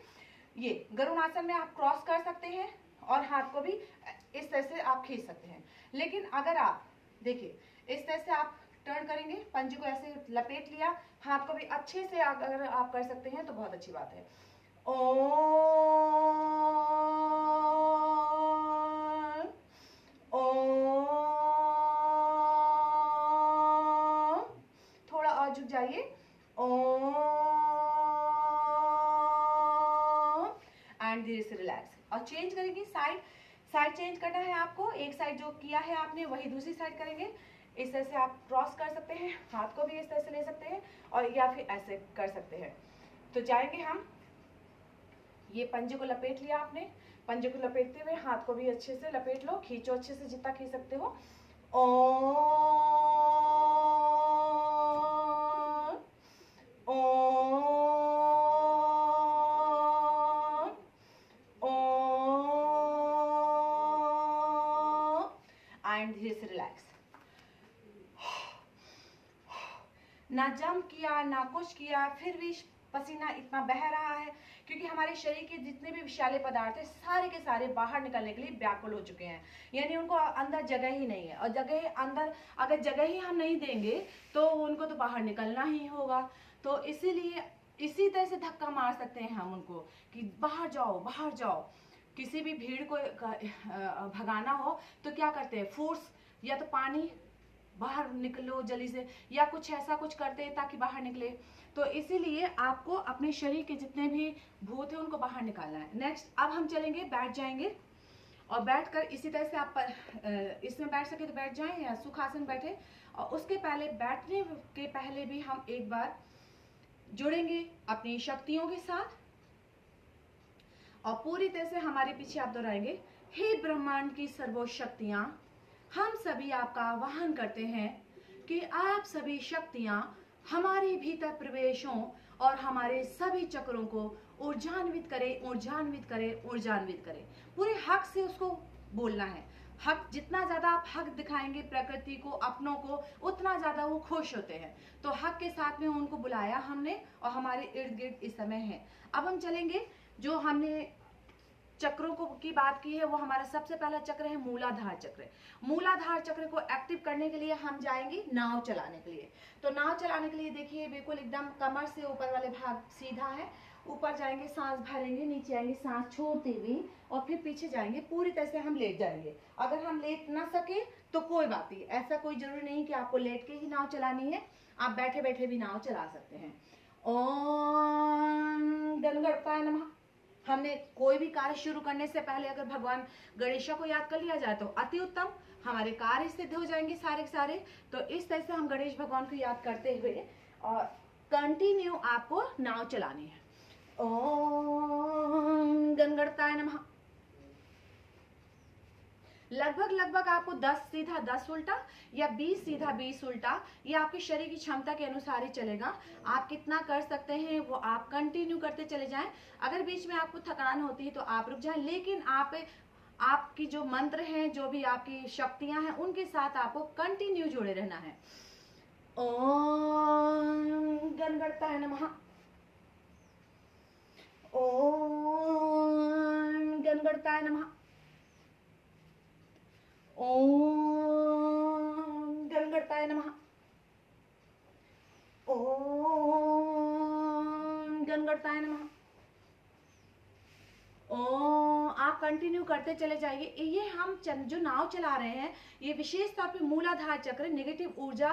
ये गरुड़ासन में आप क्रॉस कर सकते हैं और हाथ को भी इस तरह से आप खींच सकते हैं। लेकिन अगर आप देखिए इस तरह से आप टर्न करेंगे, पंजे को ऐसे लपेट लिया, हाथ को भी अच्छे से अगर आप कर सकते हैं तो बहुत अच्छी बात है। थोड़ा और झुक जाइए। एंड धीरे से रिलैक्स। और चेंज करेंगे, साइड चेंज करना है आपको। एक साइड जो किया है आपने वही दूसरी साइड करेंगे। इस तरह से आप क्रॉस कर सकते हैं, हाथ को भी इस तरह से ले सकते हैं और या फिर ऐसे कर सकते हैं। तो जाएंगे हम, ये पंजे को लपेट लिया आपने, पंजे को लपेटते हुए हाथ को भी अच्छे से लपेट लो, खींचो अच्छे से जितना खींच सकते हो। एंड धीरे से रिलैक्स। ना जंप किया ना कुछ किया, फिर भी पसीना इतना बह रहा है क्योंकि हमारे शरीर के जितने भी विषैले पदार्थ है सारे के सारे बाहर निकलने के लिए व्याकुल हो चुके हैं, यानी उनको अंदर जगह ही नहीं है। और जगह अंदर, अगर जगह ही हम नहीं देंगे तो उनको तो बाहर निकलना ही होगा। तो इसीलिए इसी तरह से धक्का मार सकते हैं हम उनको कि बाहर जाओ बाहर जाओ। किसी भी भीड़ को भगाना हो तो क्या करते हैं, फोर्स, या तो पानी बाहर निकलो जल्दी से, या कुछ ऐसा कुछ करते हैं ताकि बाहर निकले। तो इसीलिए आपको अपने शरीर के जितने भी भूत हैं उनको बाहर निकालना है। नेक्स्ट अब हम चलेंगे, बैठ जाएंगे और बैठकर इसी तरह से आप इसमें बैठ सके तो बैठ जाएं या सुखासन बैठे। और उसके पहले, बैठने के पहले भी हम एक बार जुड़ेंगे अपनी शक्तियों के साथ और पूरी तरह से हमारे पीछे आप दोहराएंगे, हे ब्रह्मांड की सर्वोच्च शक्तियां, हम सभी आपका आह्वान करते हैं कि आप सभी शक्तियां हमारे भीतर प्रवेश हों और हमारे सभी चक्रों को ऊर्जान्वित करें, ऊर्जान्वित करें, ऊर्जान्वित करें। पूरे हक से उसको बोलना है। हक, जितना ज्यादा आप हक दिखाएंगे प्रकृति को, अपनों को, उतना ज्यादा वो खुश होते हैं। तो हक के साथ में उनको बुलाया हमने और हमारे इर्द गिर्द इस समय है। अब हम चलेंगे, जो हमने चक्रों को की बात की है वो हमारा सबसे पहला चक्र है मूलाधार चक्र। मूलाधार चक्र को एक्टिव करने के लिए हम जाएंगे नाव चलाने के लिए। तो नाव चलाने के लिए देखिए बिल्कुल एकदम कमर से ऊपर वाले भाग सीधा है, ऊपर जाएंगे, सांस भरेंगे, नीचे आएंगे सांस छोड़ते हुए और फिर पीछे जाएंगे, पूरी तरह से हम लेट जाएंगे। अगर हम लेट ना सके तो कोई बात नहीं, ऐसा कोई जरूरी नहीं कि आपको लेट के ही नाव चलानी है, आप बैठे बैठे भी नाव चला सकते हैं। ओम गणगणपताय नमः। हमने कोई भी कार्य शुरू करने से पहले अगर भगवान गणेश को याद कर लिया जाए तो अति उत्तम, हमारे कार्य सिद्ध हो जाएंगे सारे के सारे। तो इस तरह से हम गणेश भगवान को याद करते हुए और कंटिन्यू आपको नाव चलानी है। ओम गणगणपताय नमः। लगभग आपको 10 सीधा 10 उल्टा या 20 सीधा 20 उल्टा, ये आपके शरीर की क्षमता के अनुसार ही चलेगा। आप कितना कर सकते हैं वो आप कंटिन्यू करते चले जाएं। अगर बीच में आपको थकान होती है तो आप रुक जाएं, लेकिन आपकी जो मंत्र हैं, जो भी आपकी शक्तियां हैं, उनके साथ आपको कंटिन्यू जुड़े रहना है। ओम गणगणपताय नमः। ओम गणगणपताय नमः। ओम गणगणपताय नमः। ओम गणगणपताय नमः। ओम, आप कंटिन्यू करते चले जाइए। ये हम जो नाव चला रहे हैं ये विशेष तौर पे मूलाधार चक्र, नेगेटिव ऊर्जा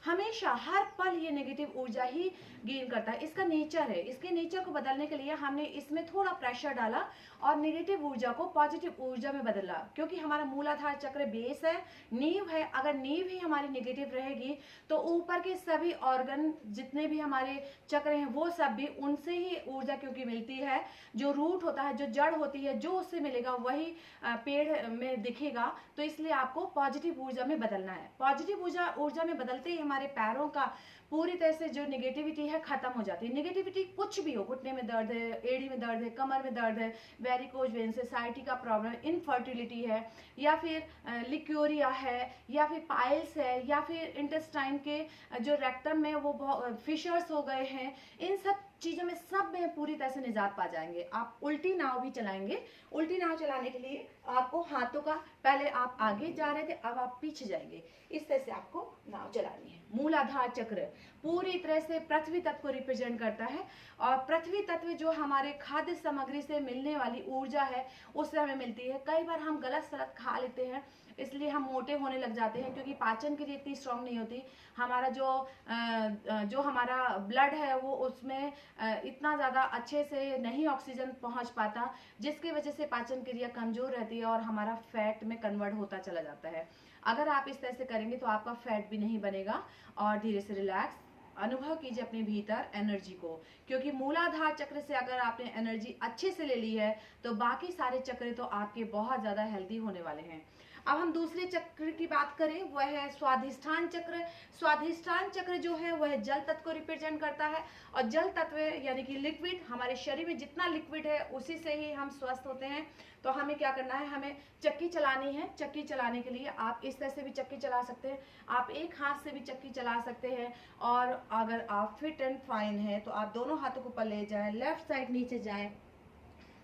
हमेशा हर पल ये नेगेटिव ऊर्जा ही गेन करता है, इसका नेचर है। इसके नेचर को बदलने के लिए हमने इसमें थोड़ा प्रेशर डाला और नेगेटिव ऊर्जा को पॉजिटिव ऊर्जा में बदला, क्योंकि हमारा मूलाधार चक्र बेस है, नींव है। अगर नींव ही हमारी नेगेटिव रहेगी तो ऊपर के सभी ऑर्गन जितने भी हमारे चक्र हैं वो सब भी उनसे ही ऊर्जा क्योंकि मिलती है। जो रूट होता है, जो जड़ होती है, जो उससे मिलेगा वही पेड़ में दिखेगा। तो इसलिए आपको पॉजिटिव ऊर्जा में बदलना है। पॉजिटिव ऊर्जा में बदलते ही हमारे पैरों का पूरी तरह से जो नेगेटिविटी है खत्म हो जाती है। नेगेटिविटी कुछ भी हो, घुटने में दर्द है, एड़ी में दर्द है, कमर में दर्द है, वेरिकोज वेन, सोसाइटी का प्रॉब्लम, इनफर्टिलिटी है, या फिर लिक्योरिया है, या फिर पाइल्स है, या फिर इंटेस्टाइन के जो रेक्टम में वो फिशर्स हो गए हैं, इन सब चीजों में सब में पूरी तरह से निजात पा जाएंगे। आप उल्टी नाव भी चलाएंगे। उल्टी नाव चलाने के लिए आपको हाथों का, पहले आप आगे जा रहे थे अब आप पीछे जाएंगे, इस तरह से आपको नाव चलानी है। मूलाधार चक्र पूरी तरह से पृथ्वी तत्व को रिप्रेजेंट करता है, और पृथ्वी तत्व जो हमारे खाद्य सामग्री से मिलने वाली ऊर्जा है उससे हमें मिलती है। कई बार हम गलत सलत खा लेते हैं, इसलिए हम मोटे होने लग जाते हैं, क्योंकि पाचन क्रिया इतनी स्ट्रांग नहीं होती। हमारा जो हमारा ब्लड है वो उसमें इतना ज़्यादा अच्छे से नहीं ऑक्सीजन पहुंच पाता, जिसकी वजह से पाचन क्रिया कमजोर रहती है और हमारा फैट में कन्वर्ट होता चला जाता है। अगर आप इस तरह से करेंगे तो आपका फैट भी नहीं बनेगा। और धीरे से रिलैक्स अनुभव कीजिए अपने भीतर एनर्जी को, क्योंकि मूलाधार चक्र से अगर आपने एनर्जी अच्छे से ले ली है तो बाकी सारे चक्र तो आपके बहुत ज़्यादा हेल्दी होने वाले हैं। अब हम दूसरे चक्र की बात करें, वह है स्वाधिष्ठान चक्र। स्वाधिष्ठान चक्र जो है वह जल तत्व को रिप्रेजेंट करता है, और जल तत्व यानी कि लिक्विड, हमारे शरीर में जितना लिक्विड है उसी से ही हम स्वस्थ होते हैं। तो हमें क्या करना है, हमें चक्की चलानी है। चक्की चलाने के लिए आप इस तरह से भी चक्की चला सकते हैं, आप एक हाथ से भी चक्की चला सकते हैं, और अगर आप फिट एंड फाइन है तो आप दोनों हाथों को ऊपर ले जाएं, लेफ्ट साइड नीचे जाएं,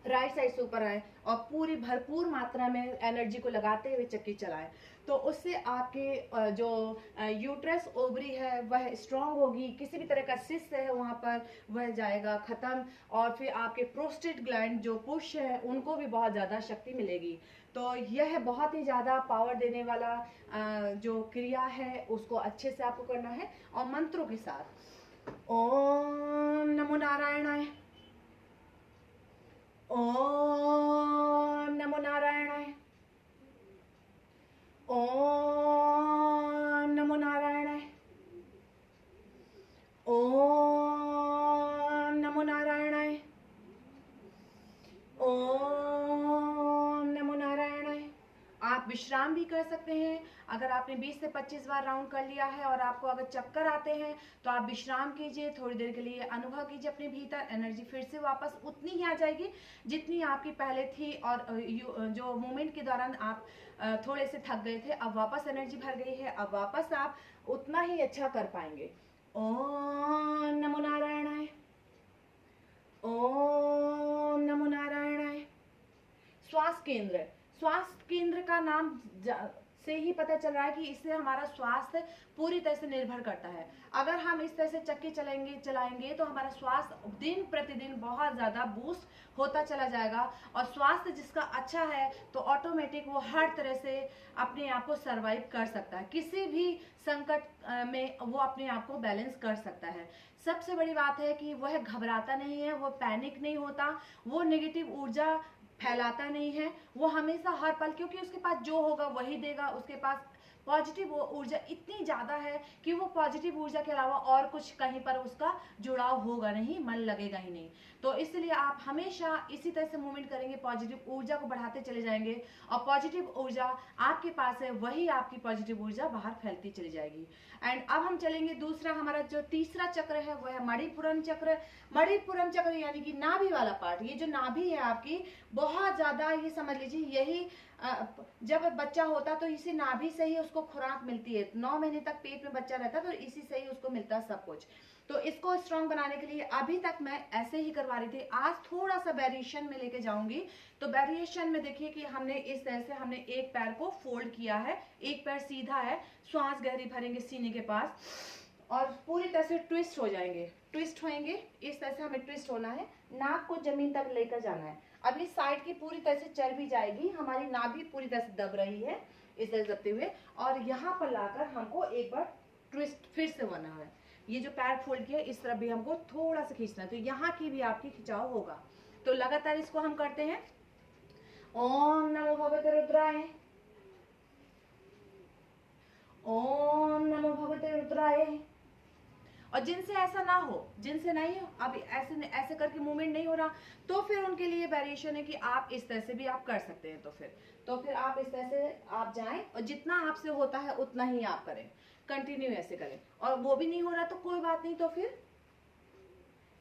राइट साइड से ऊपर आए, और पूरी भरपूर मात्रा में एनर्जी को लगाते हुए चक्की चलाएं। तो उससे आपके जो यूट्रस ओवरी है वह स्ट्रांग होगी, किसी भी तरह का सिस्ट है वहां पर वह जाएगा खत्म, और फिर आपके प्रोस्टेट ग्लैंड जो पुश है उनको भी बहुत ज़्यादा शक्ति मिलेगी। तो यह बहुत ही ज़्यादा पावर देने वाला जो क्रिया है उसको अच्छे से आपको करना है, और मंत्रों के साथ। ओम नमो नारायणाय, ओम नमो नारायणाय, ओम नमो नारायणाय, ओम नमो नारायणाय, ओम नमो नारायणाय। आप विश्राम भी कर सकते हैं। अगर आपने 20 से 25 बार राउंड कर लिया है और आपको अगर चक्कर आते हैं तो आप विश्राम कीजिए, थोड़ी देर के लिए अनुभव कीजिए अपने भीतर, एनर्जी फिर से वापस उतनी ही आ जाएगी जितनी आपकी पहले थी, और जो मूवमेंट के दौरान आप थोड़े से थक गए थे, अब वापस एनर्जी भर गई है, अब वापस आप उतना ही अच्छा कर पाएंगे। ओम नमो नारायणाय, ओम नमो नारायणाय। श्वास केंद्र, श्वास केंद्र का नाम से ही पता चल रहा है कि इससे हमारा स्वास्थ्य पूरी तरह से निर्भर करता है। अगर हम इस तरह से चक्की चलाएंगे तो हमारा स्वास्थ्य दिन प्रतिदिन बहुत ज़्यादा बूस्ट होता चला जाएगा, और स्वास्थ्य जिसका अच्छा है तो ऑटोमेटिक वो हर तरह से अपने आप को सरवाइव कर सकता है, किसी भी संकट में वो अपने आप को बैलेंस कर सकता है। सबसे बड़ी बात है कि वह घबराता नहीं है, वो पैनिक नहीं होता, वो नेगेटिव ऊर्जा फैलाता नहीं है, वो हमेशा हर पल, क्योंकि उसके पास जो होगा वही देगा, उसके पास पॉजिटिव ऊर्जा इतनी ज़्यादा है कि वो पॉजिटिव ऊर्जा के अलावा और कुछ कहीं पर उसका जुड़ाव होगा नहीं, मन लगेगा ही नहीं। तो इसलिए आप हमेशा इसी तरह से मूवमेंट करेंगे, पॉजिटिव ऊर्जा को बढ़ाते चले जाएंगे, और पॉजिटिव ऊर्जा आपके पास है वही आपकी पॉजिटिव ऊर्जा बाहर फैलती चली जाएगी। एंड अब हम चलेंगे दूसरा, हमारा जो तीसरा चक्र है वह है मणिपुरम चक्र। मणिपुरम चक्र यानी कि नाभि वाला पार्ट, ये जो नाभि है आपकी बहुत ज़्यादा, ये समझ लीजिए यही जब बच्चा होता तो इसी नाभि से ही उसको खुराक मिलती है, 9 महीने तक पेट में बच्चा रहता तो इसी से ही उसको मिलता है सब कुछ। तो इसको स्ट्रॉन्ग बनाने के लिए अभी तक मैं ऐसे ही करवा रही थी, आज थोड़ा सा वेरिएशन में लेके जाऊंगी। तो वेरिएशन में देखिए कि हमने इस तरह से हमने एक पैर को फोल्ड किया है, एक पैर सीधा है, श्वास गहरी भरेंगे सीने के पास, और पूरी तरह से ट्विस्ट हो जाएंगे, ट्विस्ट होएंगे, इस तरह से हमें ट्विस्ट होना है, नाक को जमीन तक लेकर जाना है। अब इस साइड की पूरी तरह से चर्बी जाएगी, हमारी नाभि पूरी तरह से दब रही है, इस तरह से दबते हुए, और यहाँ पर लाकर हमको एक बार ट्विस्ट फिर से होना है। ये जो पैर फोल्ड किया इस तरफ भी हमको थोड़ा सा खींचना है, तो यहाँ की भी आपकी खिंचाव होगा। तो लगातार इसको हम करते हैं। ओम नमो भगवते रुद्राय, ओम नमो भगवते रुद्राय। और जिनसे ऐसा ना हो, जिनसे नहीं हो, अब ऐसे ऐसे करके मूवमेंट नहीं हो रहा, तो फिर उनके लिए वेरिएशन है कि आप इस तरह से भी आप कर सकते हैं। तो फिर आप इस तरह से आप जाएं और जितना आपसे होता है उतना ही आप करें, कंटिन्यू ऐसे करें। और वो भी नहीं हो रहा तो कोई बात नहीं, तो फिर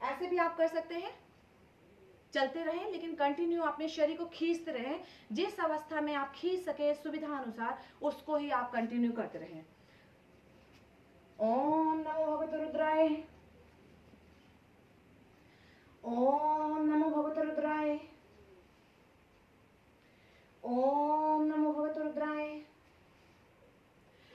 ऐसे भी आप कर सकते हैं, चलते रहें, लेकिन कंटिन्यू अपने शरीर को खींचते रहें। जिस अवस्था में आप खींच सके सुविधा अनुसार उसको ही आप कंटिन्यू करते रहें। ओम नमो भगवते रुद्राय, ओम नमो भगवते रुद्राय, ओम नमो भगवते रुद्राय।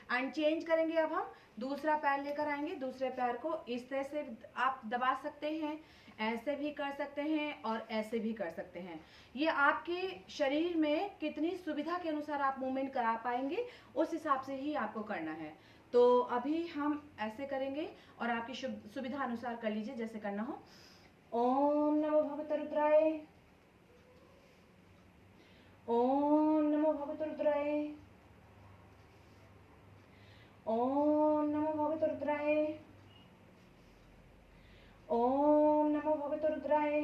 एंड चेंज करेंगे। अब हम दूसरा पैर लेकर आएंगे। दूसरे पैर को इस तरह से आप दबा सकते हैं, ऐसे भी कर सकते हैं और ऐसे भी कर सकते हैं। ये आपके शरीर में कितनी सुविधा के अनुसार आप मूवमेंट करा पाएंगे उस हिसाब से ही आपको करना है। तो अभी हम ऐसे करेंगे और आपकी सुविधा अनुसार कर लीजिए जैसे करना हो। ओम नमो भगवते रुद्राय, ओम नमो भगवते रुद्राय, ओम नमो भगवते रुद्राय, ओम नमो भगवते रुद्राय,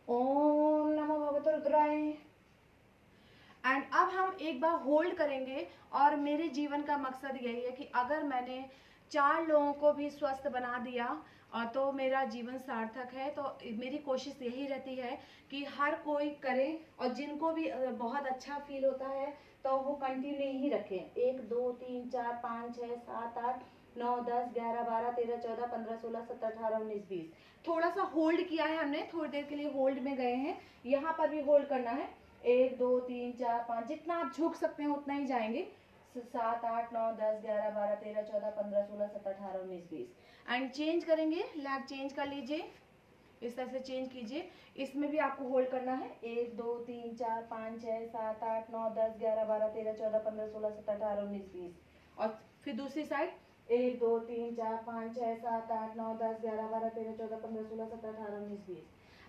ओम नमो भगवते रुद्राय। एंड अब हम एक बार होल्ड करेंगे। और मेरे जीवन का मकसद यही है कि अगर मैंने 4 लोगों को भी स्वस्थ बना दिया तो मेरा जीवन सार्थक है। तो मेरी कोशिश यही रहती है कि हर कोई करे, और जिनको भी बहुत अच्छा फील होता है तो वो कंटिन्यू ही रखें। 1 2 3 4 5 6 7 8 9 10 11 12 13 14 15 16 17 18 19 20। थोड़ा सा होल्ड किया है हमने, थोड़ी देर के लिए होल्ड में गए हैं। यहाँ पर भी होल्ड करना है। 1 2 3 4 5, जितना आप झुक सकते हैं उतना ही जाएंगे। 7 8 9 10 11 12 13 14 15 16 17 18 19 20। एंड चेंज करेंगे। लेग चेंज कर लीजिए, इस तरह से चेंज कीजिए। इसमें भी आपको होल्ड करना है। 1 2 3 4 5 6 7 8 9 10 11 12 13 14 15 16 17 18 19 20। और फिर दूसरी साइड 1 2 3 4 5 6 7 8 9 10 11 12 13 14 15 16 17 18 19 20।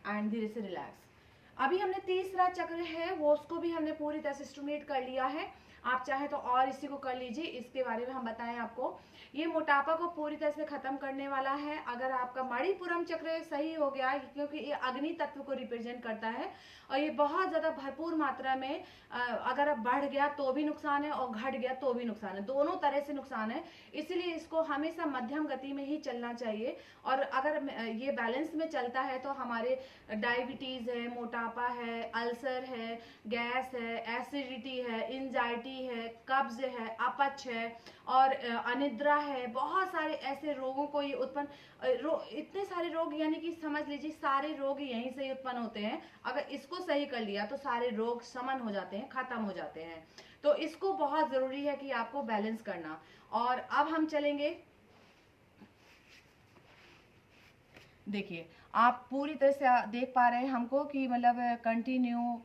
एंड धीरे से रिलैक्स। अभी हमने तीसरा चक्र है वो उसको भी हमने पूरी तरह से स्टिमुलेट कर लिया है। आप चाहे तो और इसी को कर लीजिए, इसके बारे में हम बताएं आपको। ये मोटापा को पूरी तरह से खत्म करने वाला है। अगर आपका मणिपुरम चक्र सही हो गया, क्योंकि ये अग्नि तत्व को रिप्रेजेंट करता है और ये बहुत ज्यादा भरपूर मात्रा में अगर अब बढ़ गया तो भी नुकसान है और घट गया तो भी नुकसान है, दोनों तरह से नुकसान है। इसलिए इसको हमेशा मध्यम गति में ही चलना चाहिए। और अगर ये बैलेंस में चलता है तो हमारे डायबिटीज है, मोटापा है, अल्सर है, गैस है, एसिडिटी है, एंजाइटी है, कब्ज है, अपच है और अनिद्रा है, बहुत सारे ऐसे रोगों को ये उत्पन्न इतने सारे रोग, यानी कि समझ लीजिए सारे रोग यहीं से उत्पन्न होते हैं। अगर इसको सही कर लिया तो सारे रोग शमन हो जाते हैं, खत्म हो जाते हैं। तो इसको बहुत जरूरी है कि आपको बैलेंस करना। और अब हम चलेंगे, देखिए आप पूरी तरह से देख पा रहे हैं हमको कि मतलब कंटिन्यू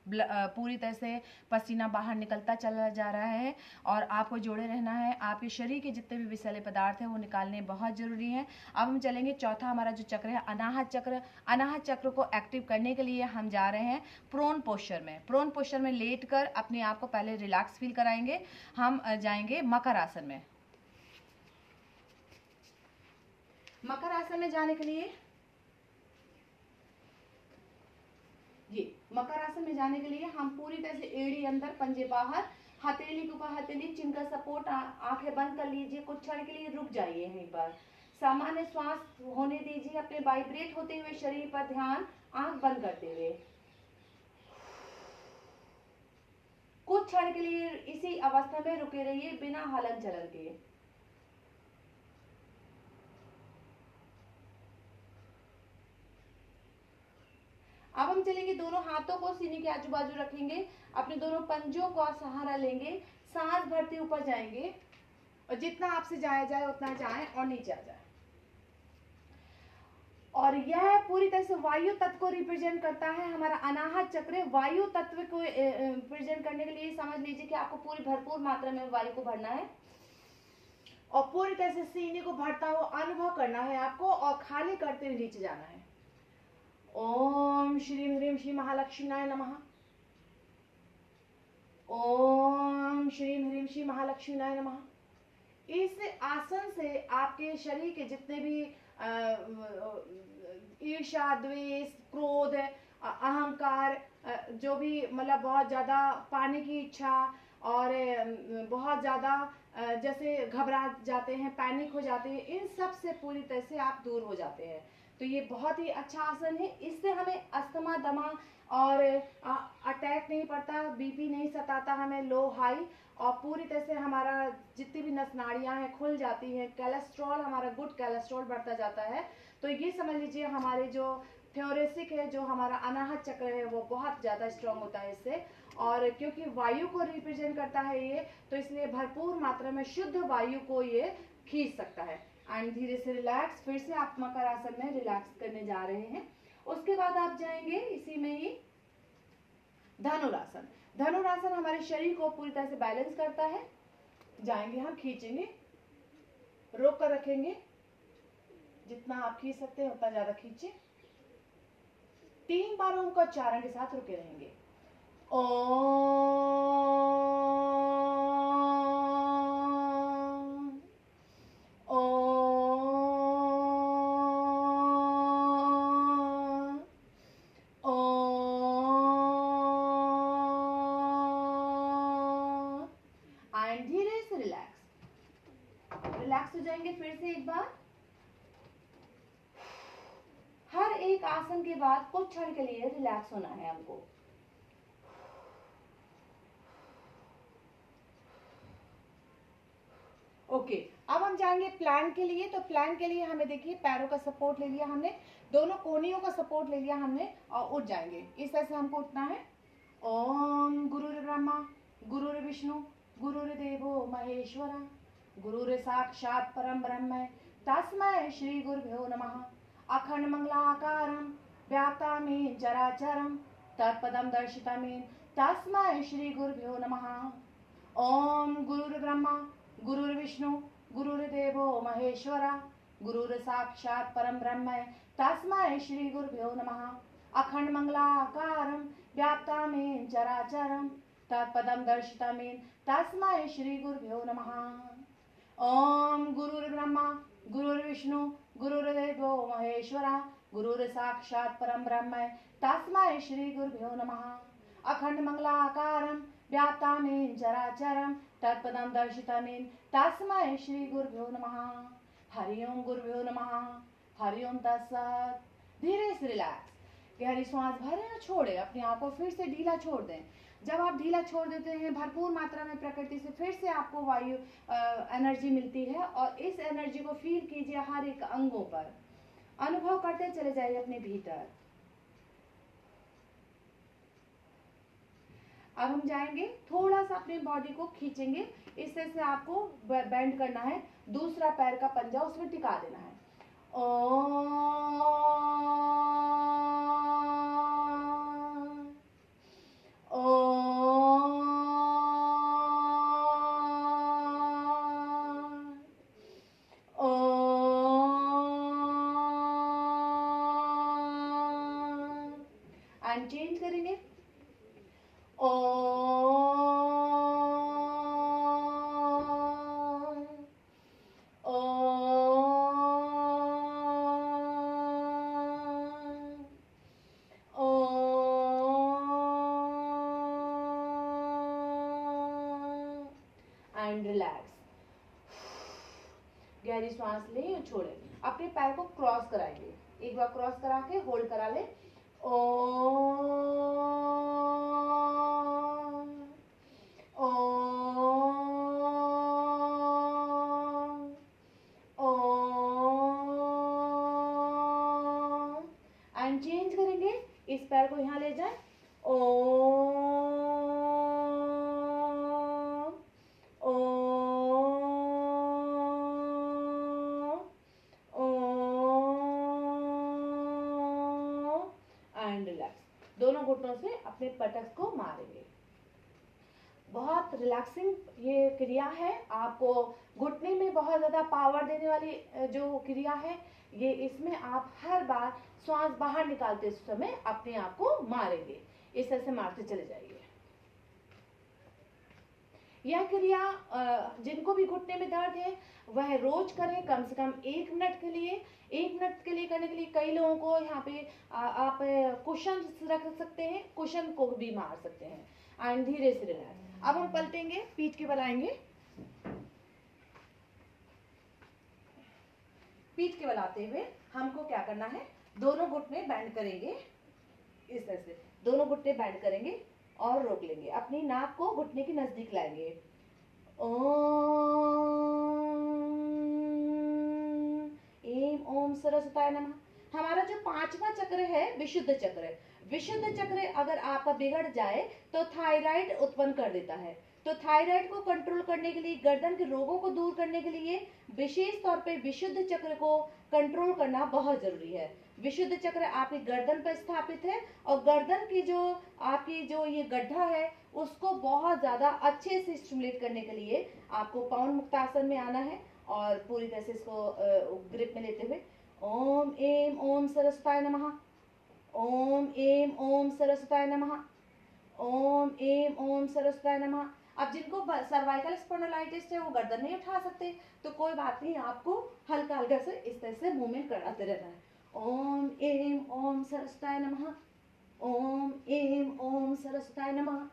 पूरी तरह से पसीना बाहर निकलता चला जा रहा है और आपको जोड़े रहना है। आपके शरीर के जितने भी विषैले पदार्थ हैं वो निकालने बहुत जरूरी है। अब हम चलेंगे चौथा हमारा जो चक्र है अनाहत चक्र। अनाहत चक्र को एक्टिव करने के लिए हम जा रहे हैं प्रोन पोस्चर में। प्रोन पोस्चर में लेट कर अपने आप को पहले रिलैक्स फील कराएंगे। हम जाएंगे मकर आसन में। मकर आसन में जाने के लिए जी, मकर आसन में जाने के लिए हम पूरी तरह से एड़ी अंदर, पंजे बाहर, हथेली के ऊपर हथेली, चिन का सपोर्ट, आंखें बंद कर लीजिए। कुछ क्षण के लिए रुक जाइए यहीं पर, सामान्य श्वास होने दीजिए, अपने वाइब्रेट होते हुए शरीर पर ध्यान, आंख बंद करते हुए कुछ क्षण के लिए इसी अवस्था में रुके रहिए बिना हलन चलन के। अब हम चलेंगे, दोनों हाथों को सीने के आजू बाजू रखेंगे, अपने दोनों पंजों का सहारा लेंगे, सांस भरते ऊपर जाएंगे और जितना आपसे जाया जाए उतना जाए और नीचे आ जाए। और यह पूरी तरह से वायु तत्व को रिप्रेजेंट करता है। हमारा अनाहत चक्र वायु तत्व को रिप्रेजेंट करने के लिए समझ लीजिए कि आपको पूरी भरपूर मात्रा में वायु को भरना है। और पूरी तरह से सीने को भरता हुआ अनुभव करना है आपको और खाली करते हुए नीचे जाना है। ओम श्रीम ह्रीम श्री महालक्ष्मीनाय नमः। ओम श्रीम ह्रीम श्री महालक्ष्मीनाय नमः। इस आसन से आपके शरीर के जितने भी ईर्ष्या, द्वेष, क्रोध, अहंकार, जो भी मतलब बहुत ज़्यादा पाने की इच्छा और बहुत ज़्यादा जैसे घबरा जाते हैं, पैनिक हो जाते हैं, इन सब से पूरी तरह से आप दूर हो जाते हैं। तो ये बहुत ही अच्छा आसन है। इससे हमें अस्थमा, दमा और अटैक नहीं पड़ता, बीपी नहीं सताता हमें, लो हाई, और पूरी तरह से हमारा जितनी भी नस नाड़ियाँ हैं खुल जाती हैं, कोलेस्ट्रॉल, हमारा गुड कोलेस्ट्रॉल बढ़ता जाता है। तो ये समझ लीजिए हमारे जो थ्योरेसिक है, जो हमारा अनाहत चक्र है, वो बहुत ज़्यादा स्ट्रांग होता है इससे। और क्योंकि वायु को रिप्रेजेंट करता है ये, तो इसलिए भरपूर मात्रा में शुद्ध वायु को ये खींच सकता है। एंड धीरे से रिलैक्स, फिर से आप मकर आसन में रिलैक्स करने जा रहे हैं। उसके बाद आप जाएंगे इसी में ही धनुरासन। धनुरासन हमारे शरीर को पूरी तरह से बैलेंस करता है। जाएंगे हम, खींचेंगे, रोक कर रखेंगे, जितना आप खींच सकते हैं उतना ज्यादा खींचे। 3 बार ओम का उच्चारण के साथ रुके रहेंगे। ओम ओम ओम। एंड धीरे से रिलैक्स हो जाएंगे। फिर से एक बार, हर एक आसन के बाद कुछ क्षण के लिए रिलैक्स होना है हमको। ओके, अब हम जाएंगे प्लैंक के लिए। तो प्लैंक के लिए हमें देखिए पैरों का सपोर्ट ले लिया हमने, दोनों कोहनियों का सपोर्ट ले लिया हमने, और उठ जाएंगे। इस तरह से हमको उठना है। ओम गुरुर् ब्रह्मा गुरुर् विष्णु गुरुर्देवो महेश्वरा गुरुर् साक्षात् परम ब्रह्म तस्मै श्री गुरुभ्यो नमः। अखंड मंगलाकारं व्याप्तामेन चराचरं तत्पदं दर्शितामेन तस्मै श्री गुरुभ्यो नमः। ओम गुरुर् ब्रह्मा गुरुर्विष्णु गुरुर्देवो महेश्वरा गुरुर् साक्षात् परम ब्रह्म तस्मै श्री गुरुभ्यो नमः। अखंड मंगलाकारं व्याप्तामेन चराचरं तत्पदं दर्शितामेन तस्मै श्री गुरुभ्यो नमः। ओम गुरुर् ब्रह्मा गुरुर्विष्णु गुरुर्देवो महेश्वरा गुरुर् साक्षात् परम ब्रह्म तस्मै श्री गुरुभ्यो नमः। अखंड मंगलाकारं व्याप्तामेन चराचरं तत्पदं दर्शितामेन तस्मै श्री गुरुभ्यो नमः। हरि ओम गुरुभ्यो नमः। हरि ओम तत्सत्। धीरे से रिलैक्स, गहरी सांस भरें और छोड़ें, अपने आप को फिर से ढीला छोड़ दें। जब आप ढीला छोड़ देते हैं, भरपूर मात्रा में प्रकृति से फिर से आपको वायु एनर्जी मिलती है, और इस एनर्जी को फील कीजिए हर एक अंगों पर, अनुभव करते चले जाइए अपने भीतर। अब हम जाएंगे, थोड़ा सा अपने बॉडी को खींचेंगे, इस तरह से आपको बेंड करना है, दूसरा पैर का पंजा उसमें टिका देना है। एंड चेंज करेंगे। एंड रिलैक्स, गहरी सांस लें और छोड़ें। अपने पैर को क्रॉस कराएंगे, एक बार क्रॉस करा के होल्ड करा लें। एंड चेंज करेंगे, इस पैर को यहाँ ले जाए। एंड रिलैक्स, दोनों घुटनों से अपने पटक को मारेंगे। बहुत रिलैक्सिंग ये क्रिया है। आपको घुटने में बहुत ज़्यादा पावर देने वाली जो क्रिया है ये, इसमें आप हर बार श्वास बाहर निकालते समय अपने आप को मारेंगे। इस तरह से मारते चले जाइए। यह क्रिया जिनको भी घुटने में दर्द है वह रोज करें, कम से कम 1 मिनट के लिए। 1 मिनट के लिए करने के लिए कई लोगों को यहाँ पे आप कुशन रख सकते हैं, कुशन को भी मार सकते हैं। एंड धीरे से रिलैक्स। अब हम पलटेंगे, पीठ के बल आएंगे, पीठ के बल आते हुए हमको क्या करना है, दोनों घुटने बैंड करेंगे। इस तरह से दोनों घुटने बैंड करेंगे और रोक लेंगे। अपनी नाक को घुटने के नजदीक लाएंगे। ओम एम ओम सरस्वताय नमः। हमारा जो 5वां चक्र है विशुद्ध चक्र है। विशुद्ध चक्र अगर आपका बिगड़ जाए तो थायराइड उत्पन्न कर देता है। तो थायराइड को कंट्रोल करने के लिए, गर्दन के रोगों को दूर करने के लिए विशेष तौर पे विशुद्ध चक्र को कंट्रोल करना बहुत जरूरी है। विशुद्ध चक्र आपकी गर्दन पर स्थापित है और गर्दन की जो आपकी जो ये गड्ढा है उसको बहुत ज्यादा अच्छे से स्टिमुलेट करने के लिए आपको पवन मुक्तासन में आना है और पूरी तरह से इसको ग्रिप में लेते हुए ओम एम ओम सरस्वताय नमः, ओम एम ओम सरस्वताय नमः, ओम एम ओम सरस्वताय नमः। अब जिनको सर्वाइकल स्पॉन्डिलाइटिस है वो गर्दन नहीं उठा सकते तो कोई बात नहीं, आपको हल्का हल्का से इस तरह से मूवमेंट कराते रहना है। ओम एम ओम सरस्वताय नमः, ओम एम ओम सरस्वताय नमः,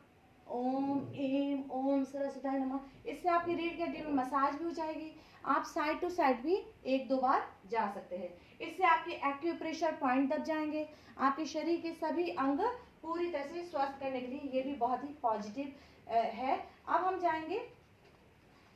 ओम एम ओम सरस्वताय नमः। इससे आपकी रीढ़ की हड्डी में मसाज भी हो जाएगी। आप साइड टू साइड भी 1-2 बार जा सकते हैं। इससे आपके एक्यूप्रेशर पॉइंट दब जाएंगे। आपके शरीर के सभी अंग पूरी तरह से स्वस्थ करने के लिए ये भी बहुत ही पॉजिटिव है। अब हम जाएंगे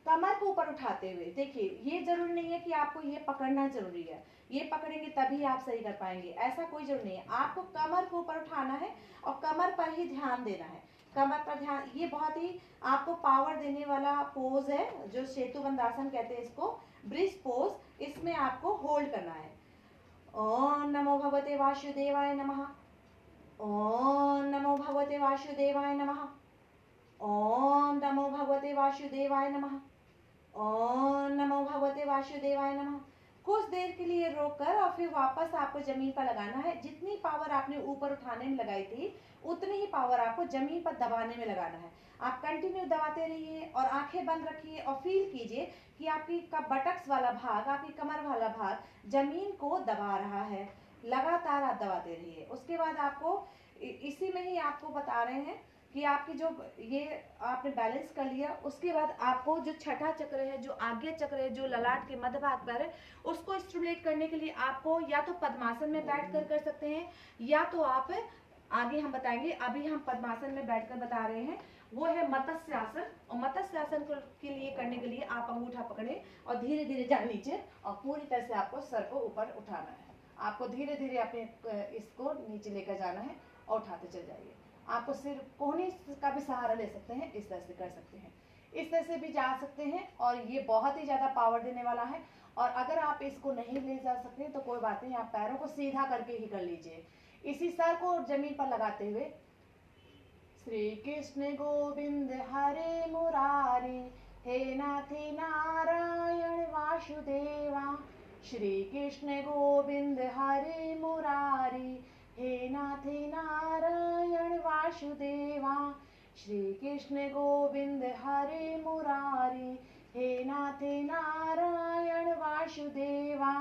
कमर को ऊपर उठाते हुए। देखिए, ये जरूरी नहीं है कि आपको ये पकड़ना जरूरी है, ये पकड़ेंगे तभी आप सही कर पाएंगे, ऐसा कोई जरूरी नहीं है। आपको कमर को ऊपर उठाना है और कमर पर ही ध्यान देना है। कमर पर ध्यान, ये बहुत ही आपको पावर देने वाला पोज है जो सेतुबंधासन कहते हैं इसको, ब्रिज पोज। इसमें आपको होल्ड करना है। ओम नमो भगवते वासुदेवाय नमः, ओम नमो भगवते वासुदेवाय नमः, ओम नमो भगवते वासुदेवाय नमः, ओम नमो भगवते वासुदेवाय नमः। कुछ देर के लिए रोककर और फिर वापस आपको जमीन पर लगाना है। जितनी पावर आपने ऊपर उठाने में लगाई थी उतनी ही पावर आपको जमीन पर दबाने में लगाना है। आप कंटिन्यू दबाते रहिए और आंखें बंद रखिए और फील कीजिए कि आपकी बटक्स वाला भाग, आपकी कमर वाला भाग जमीन को दबा रहा है। लगातार आप दबाते रहिए। उसके बाद आपको इसी में ही आपको बता रहे हैं कि आपकी जो ये आपने बैलेंस कर लिया, उसके बाद आपको जो छठा चक्र है, जो आज्ञा चक्र है, जो ललाट के मध्य भाग पर है, उसको स्टिमुलेट करने के लिए आपको या तो पद्मासन में बैठकर कर सकते हैं या तो आप आगे हम बताएंगे। अभी हम पद्मासन में बैठकर बता रहे हैं, वो है मत्स्यासन। और मत्स्यासन के लिए करने के लिए आप अंगूठा पकड़े और धीरे धीरे जाए नीचे और पूरी तरह से आपको सर को ऊपर उठाना है। आपको धीरे धीरे अपने इसको नीचे लेकर जाना है और उठाते चले जाइए। आपको सिर्फ कोहनी का भी सहारा ले सकते हैं, इस तरह से कर सकते हैं, इस तरह से भी जा सकते हैं। और ये बहुत ही ज्यादा पावर देने वाला है। और अगर आप इसको नहीं ले जा सकते तो कोई बात नहीं, आप पैरों को सीधा करके ही कर लीजिए। इसी सर को जमीन पर लगाते हुए श्री कृष्ण गोविंद हरे मुरारी, हे नाथे नारायण वासुदेवा। श्री कृष्ण गोविंद हरे मुरारी, हे नाथे नारायण वासुदेवा। श्री कृष्ण गोविंद हरे मुरारी, हे नाथे नारायण वासुदेवा।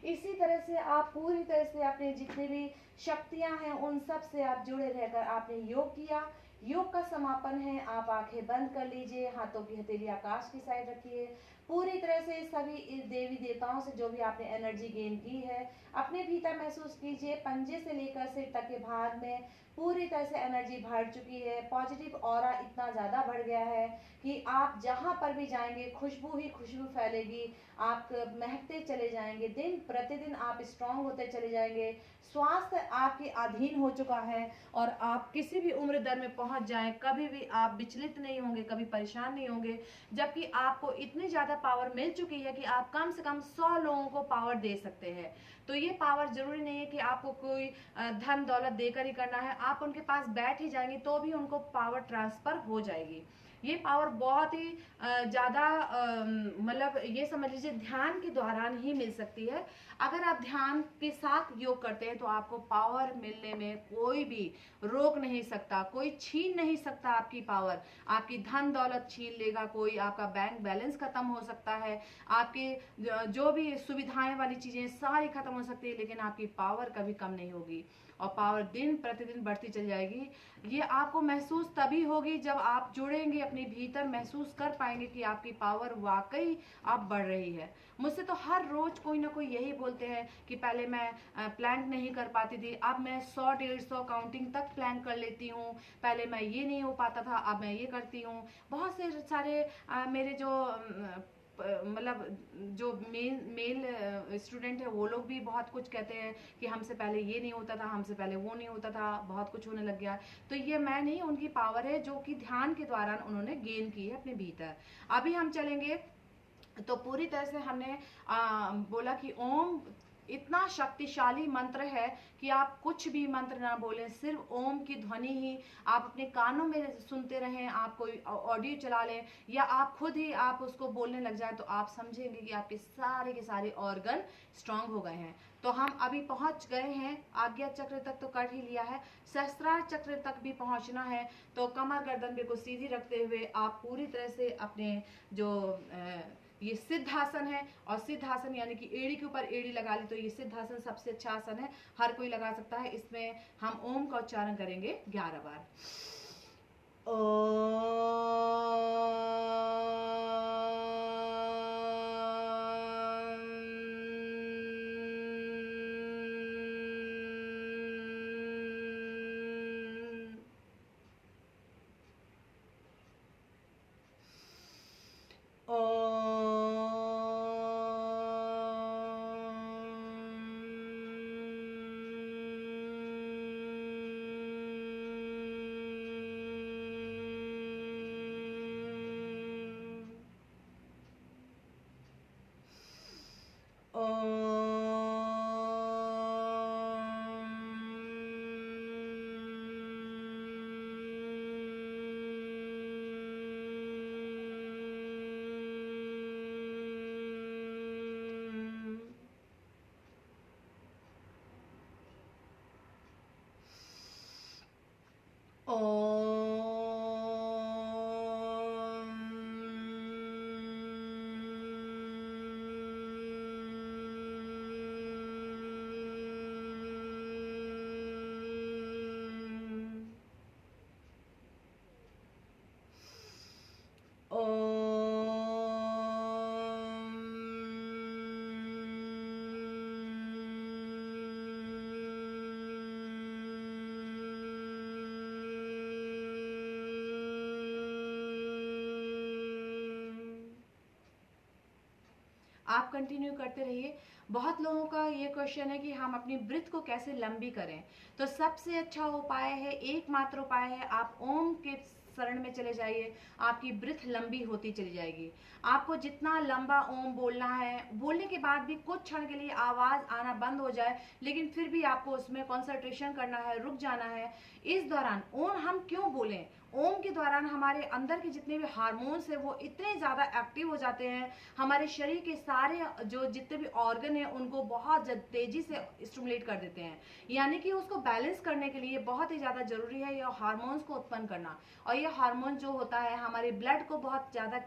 इसी तरह से आप पूरी तरह से अपने जितने भी शक्तियां हैं उन सब से आप जुड़े रहकर आपने योग किया। योग का समापन है। आप आंखें बंद कर लीजिए, हाथों की हथेली आकाश की साइड रखिए। पूरी तरह से सभी इस देवी देवताओं से जो भी आपने एनर्जी गेन की है अपने भीतर महसूस कीजिए। पंजे से लेकर सिर तक के भाग में पूरी तरह से एनर्जी भर चुकी है। पॉजिटिव ऑरा इतना ज़्यादा बढ़ गया है कि आप जहाँ पर भी जाएंगे खुशबू ही खुशबू फैलेगी। आप महकते चले जाएंगे, दिन प्रतिदिन आप स्ट्रांग होते चले जाएंगे। स्वास्थ्य आपके अधीन हो चुका है और आप किसी भी उम्र दर में पहुंच जाएं कभी भी आप विचलित नहीं होंगे, कभी परेशान नहीं होंगे। जबकि आपको इतनी ज़्यादा पावर मिल चुकी है कि आप कम से कम 100 लोगों को पावर दे सकते हैं। तो ये पावर जरूरी नहीं है कि आपको कोई धन दौलत देकर ही करना है। आप उनके पास बैठ ही जाएंगे तो भी उनको पावर ट्रांसफर हो जाएगी। ये पावर बहुत ही ज़्यादा मतलब ये समझ लीजिए ध्यान के दौरान ही मिल सकती है। अगर आप ध्यान के साथ योग करते हैं तो आपको पावर मिलने में कोई भी रोक नहीं सकता, कोई छीन नहीं सकता आपकी पावर। आपकी धन दौलत छीन लेगा कोई, आपका बैंक बैलेंस खत्म हो सकता है, आपके जो भी सुविधाएं वाली चीजें सारी खत्म हो सकती है, लेकिन आपकी पावर कभी कम नहीं होगी और पावर दिन प्रतिदिन बढ़ती चली जाएगी। ये आपको महसूस तभी होगी जब आप जुड़ेंगे अपने भीतर, महसूस कर पाएंगे कि आपकी पावर वाकई आप बढ़ रही है। मुझसे तो हर रोज कोई ना कोई यही बोलते हैं कि पहले मैं प्लैंक नहीं कर पाती थी, अब मैं 100-150 काउंटिंग तक प्लैंक कर लेती हूँ, पहले मैं ये नहीं हो पाता था, अब मैं ये करती हूँ। बहुत से सारे मेरे जो मतलब जो मेल स्टूडेंट है वो लोग भी बहुत कुछ कहते हैं कि हमसे पहले ये नहीं होता था, हमसे पहले वो नहीं होता था, बहुत कुछ होने लग गया। तो ये मैं नहीं, उनकी पावर है जो कि ध्यान के दौरान उन्होंने गेन की है अपने भीतर। अभी हम चलेंगे तो पूरी तरह से हमने बोला कि ओम इतना शक्तिशाली मंत्र है कि आप कुछ भी मंत्र ना बोलें, सिर्फ ओम की ध्वनि ही आप अपने कानों में सुनते रहें, आप कोई ऑडियो चला लें या आप खुद ही आप उसको बोलने लग जाए, तो आप समझेंगे कि आपके सारे के सारे ऑर्गन स्ट्रांग हो गए हैं। तो हम अभी पहुंच गए हैं, आज्ञा चक्र तक तो कर ही लिया है, सहस्त्रार चक्र तक भी पहुंचना है। तो कमर गर्दन बिल्कुल सीधी रखते हुए आप पूरी तरह से अपने जो ये सिद्धासन है, और सिद्धासन यानी कि एड़ी के ऊपर एड़ी लगा ली, तो ये सिद्धासन सबसे अच्छा आसन है, हर कोई लगा सकता है। इसमें हम ओम का उच्चारण करेंगे 11 बार। आप कंटिन्यू करते रहिए। बहुत लोगों का ये क्वेश्चन है कि हम अपनी ब्रीथ को कैसे लंबी करें। तो सबसे अच्छा उपाय है, एकमात्र उपाय है, आप ओम के शरण में चले जाइए, आपकी ब्रीथ लंबी होती चली जाएगी। आपको जितना लंबा ओम बोलना है, बोलने के बाद भी कुछ क्षण के लिए आवाज आना बंद हो जाए, लेकिन फिर भी आपको उसमें कंसंट्रेशन करना है, रुक जाना है। इस दौरान ओम हम क्यों बोलें? ओम के दौरान हमारे अंदर के जितने भी हार्मोन्स है वो इतने ज्यादा एक्टिव हो जाते हैं, हमारे शरीर के सारे जो जितने भी ऑर्गन है उनको बहुत तेजी से स्टिमुलेट कर देते हैं। यानी कि उसको बैलेंस करने के लिए बहुत ही ज्यादा जरूरी है ये हार्मोन्स को उत्पन्न करना। और ये हार्मोन जो होता है हमारे ब्लड को बहुत ज्यादा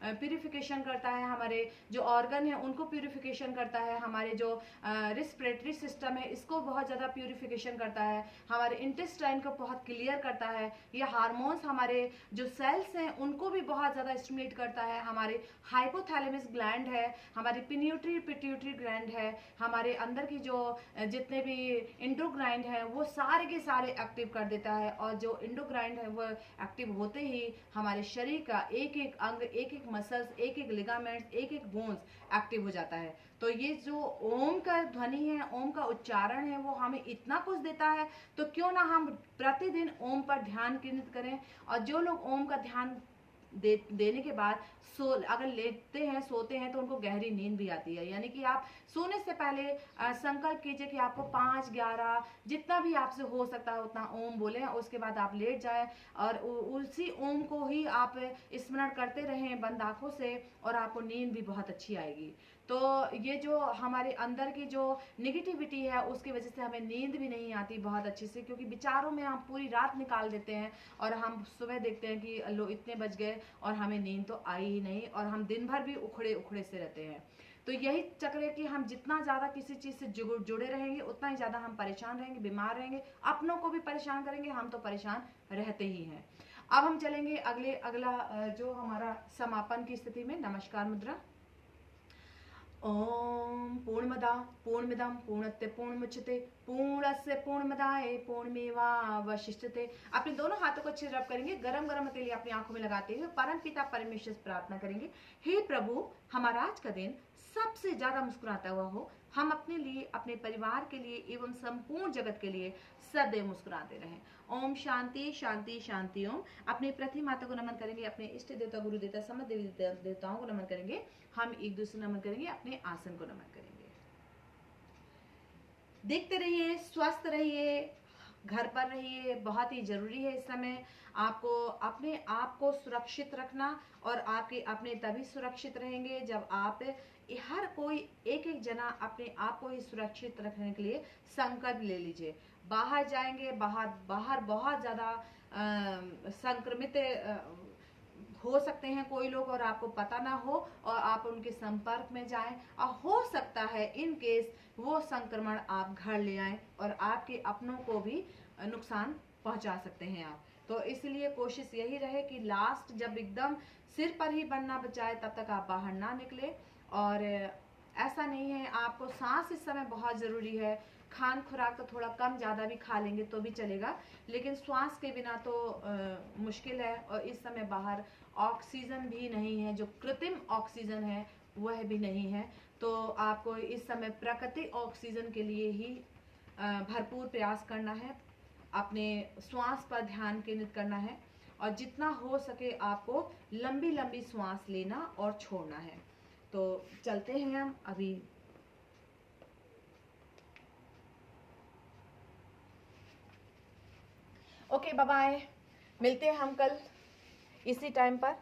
प्यूरिफिकेशन करता है, हमारे जो ऑर्गन है उनको प्यूरिफिकेशन करता है, हमारे जो रिस्पिरेटरी सिस्टम है इसको बहुत ज़्यादा प्यूरिफिकेशन करता है, हमारे इंटेस्टाइन को बहुत क्लियर करता है। ये हार्मोन्स हमारे जो सेल्स हैं उनको भी बहुत ज़्यादा स्टिमुलेट करता है। हमारे हाइपोथैलेमस ग्लैंड है, हमारी पिट्यूटरी ग्लैंड है, हमारे अंदर की जो जितने भी इंडोग्राइंड है वो सारे के सारे एक्टिव कर देता है। और जो इंडोग्राइंड है वो एक्टिव होते ही हमारे शरीर का एक एक अंग, एक एक मसल्स, एक एक लिगामेंट्स, एक एक बोन्स एक्टिव हो जाता है। तो ये जो ओम का ध्वनि है, ओम का उच्चारण है, वो हमें इतना कुछ देता है, तो क्यों ना हम प्रतिदिन ओम पर ध्यान केंद्रित करें। और जो लोग ओम का ध्यान देने के बाद अगर लेटते हैं, सोते हैं, तो उनको गहरी नींद भी आती है। यानी कि आप सोने से पहले संकल्प कीजिए कि आपको 5, 11 जितना भी आपसे हो सकता है उतना ओम बोलें। उसके बाद आप लेट जाएं और उसी ओम को ही आप स्मरण करते रहें बंद आंखों से, और आपको नींद भी बहुत अच्छी आएगी। तो ये जो हमारे अंदर की जो निगेटिविटी है उसकी वजह से हमें नींद भी नहीं आती बहुत अच्छे से, क्योंकि विचारों में हम पूरी रात निकाल देते हैं और हम सुबह देखते हैं कि लो इतने बज गए और हमें नींद तो आई ही नहीं, और हम दिन भर भी उखड़े उखड़े से रहते हैं। तो यही चक्र है कि हम जितना ज़्यादा किसी चीज़ से जुड़े रहेंगे उतना ही ज़्यादा हम परेशान रहेंगे, बीमार रहेंगे, अपनों को भी परेशान करेंगे, हम तो परेशान रहते ही हैं। अब हम चलेंगे अगला जो हमारा समापन की स्थिति में नमस्कार मुद्रा। ओम पूर्णमदा पूर्णमिदं पूर्णस्य पूर्णमुच्यते पूर्णस्य पूर्णमदाय पूर्णमेवावशिष्यते। अपने दोनों हाथों को अच्छे रब करेंगे, गरम गरम तेल अपनी आंखों में लगाते हुए परम पिता परमेश्वर से प्रार्थना करेंगे, हे प्रभु हमारा आज का दिन सबसे ज्यादा मुस्कुराता हुआ हो, हम अपने लिए, अपने परिवार के लिए एवं संपूर्ण जगत के लिए सदैव मुस्कुराते रहें। ओम शांति शांति शांति ओम। अपने पृथ्वी माता को नमन करेंगे, अपने इष्ट देवता गुरु देवता समस्त देवी देवताओं को नमन करेंगे, हम एक दूसरे नमन करेंगे, अपने आसन को नमन करेंगे। देखते रहिए, स्वस्थ रहिए, घर पर रहिए, बहुत ही जरूरी है इस समय आपको अपने आप को सुरक्षित रखना, और आपके अपने तभी सुरक्षित रहेंगे जब आप हर कोई एक एक जना अपने आप को ही सुरक्षित रखने के लिए संकल्प ले लीजिए। बाहर जाएंगे, बाहर बहुत ज़्यादा संक्रमित हो सकते हैं कोई लोग और आपको पता ना हो और आप उनके संपर्क में जाएं, और हो सकता है इन केस वो संक्रमण आप घर ले आएं और आपके अपनों को भी नुकसान पहुंचा सकते हैं आप। तो इसलिए कोशिश यही रहे कि लास्ट जब एकदम सिर पर ही बनना बचाए तब तक आप बाहर ना निकले। और ऐसा नहीं है, आपको सांस इस समय बहुत ज़रूरी है, खान खुराक तो थोड़ा कम ज़्यादा भी खा लेंगे तो भी चलेगा, लेकिन श्वास के बिना तो मुश्किल है। और इस समय बाहर ऑक्सीजन भी नहीं है, जो कृत्रिम ऑक्सीजन है वह भी नहीं है। तो आपको इस समय प्राकृतिक ऑक्सीजन के लिए ही भरपूर प्रयास करना है, अपने श्वास पर ध्यान केंद्रित करना है, और जितना हो सके आपको लंबी लंबी श्वास लेना और छोड़ना है। तो चलते हैं हम अभी। ओके बाय बाय, मिलते हैं हम कल इसी टाइम पर।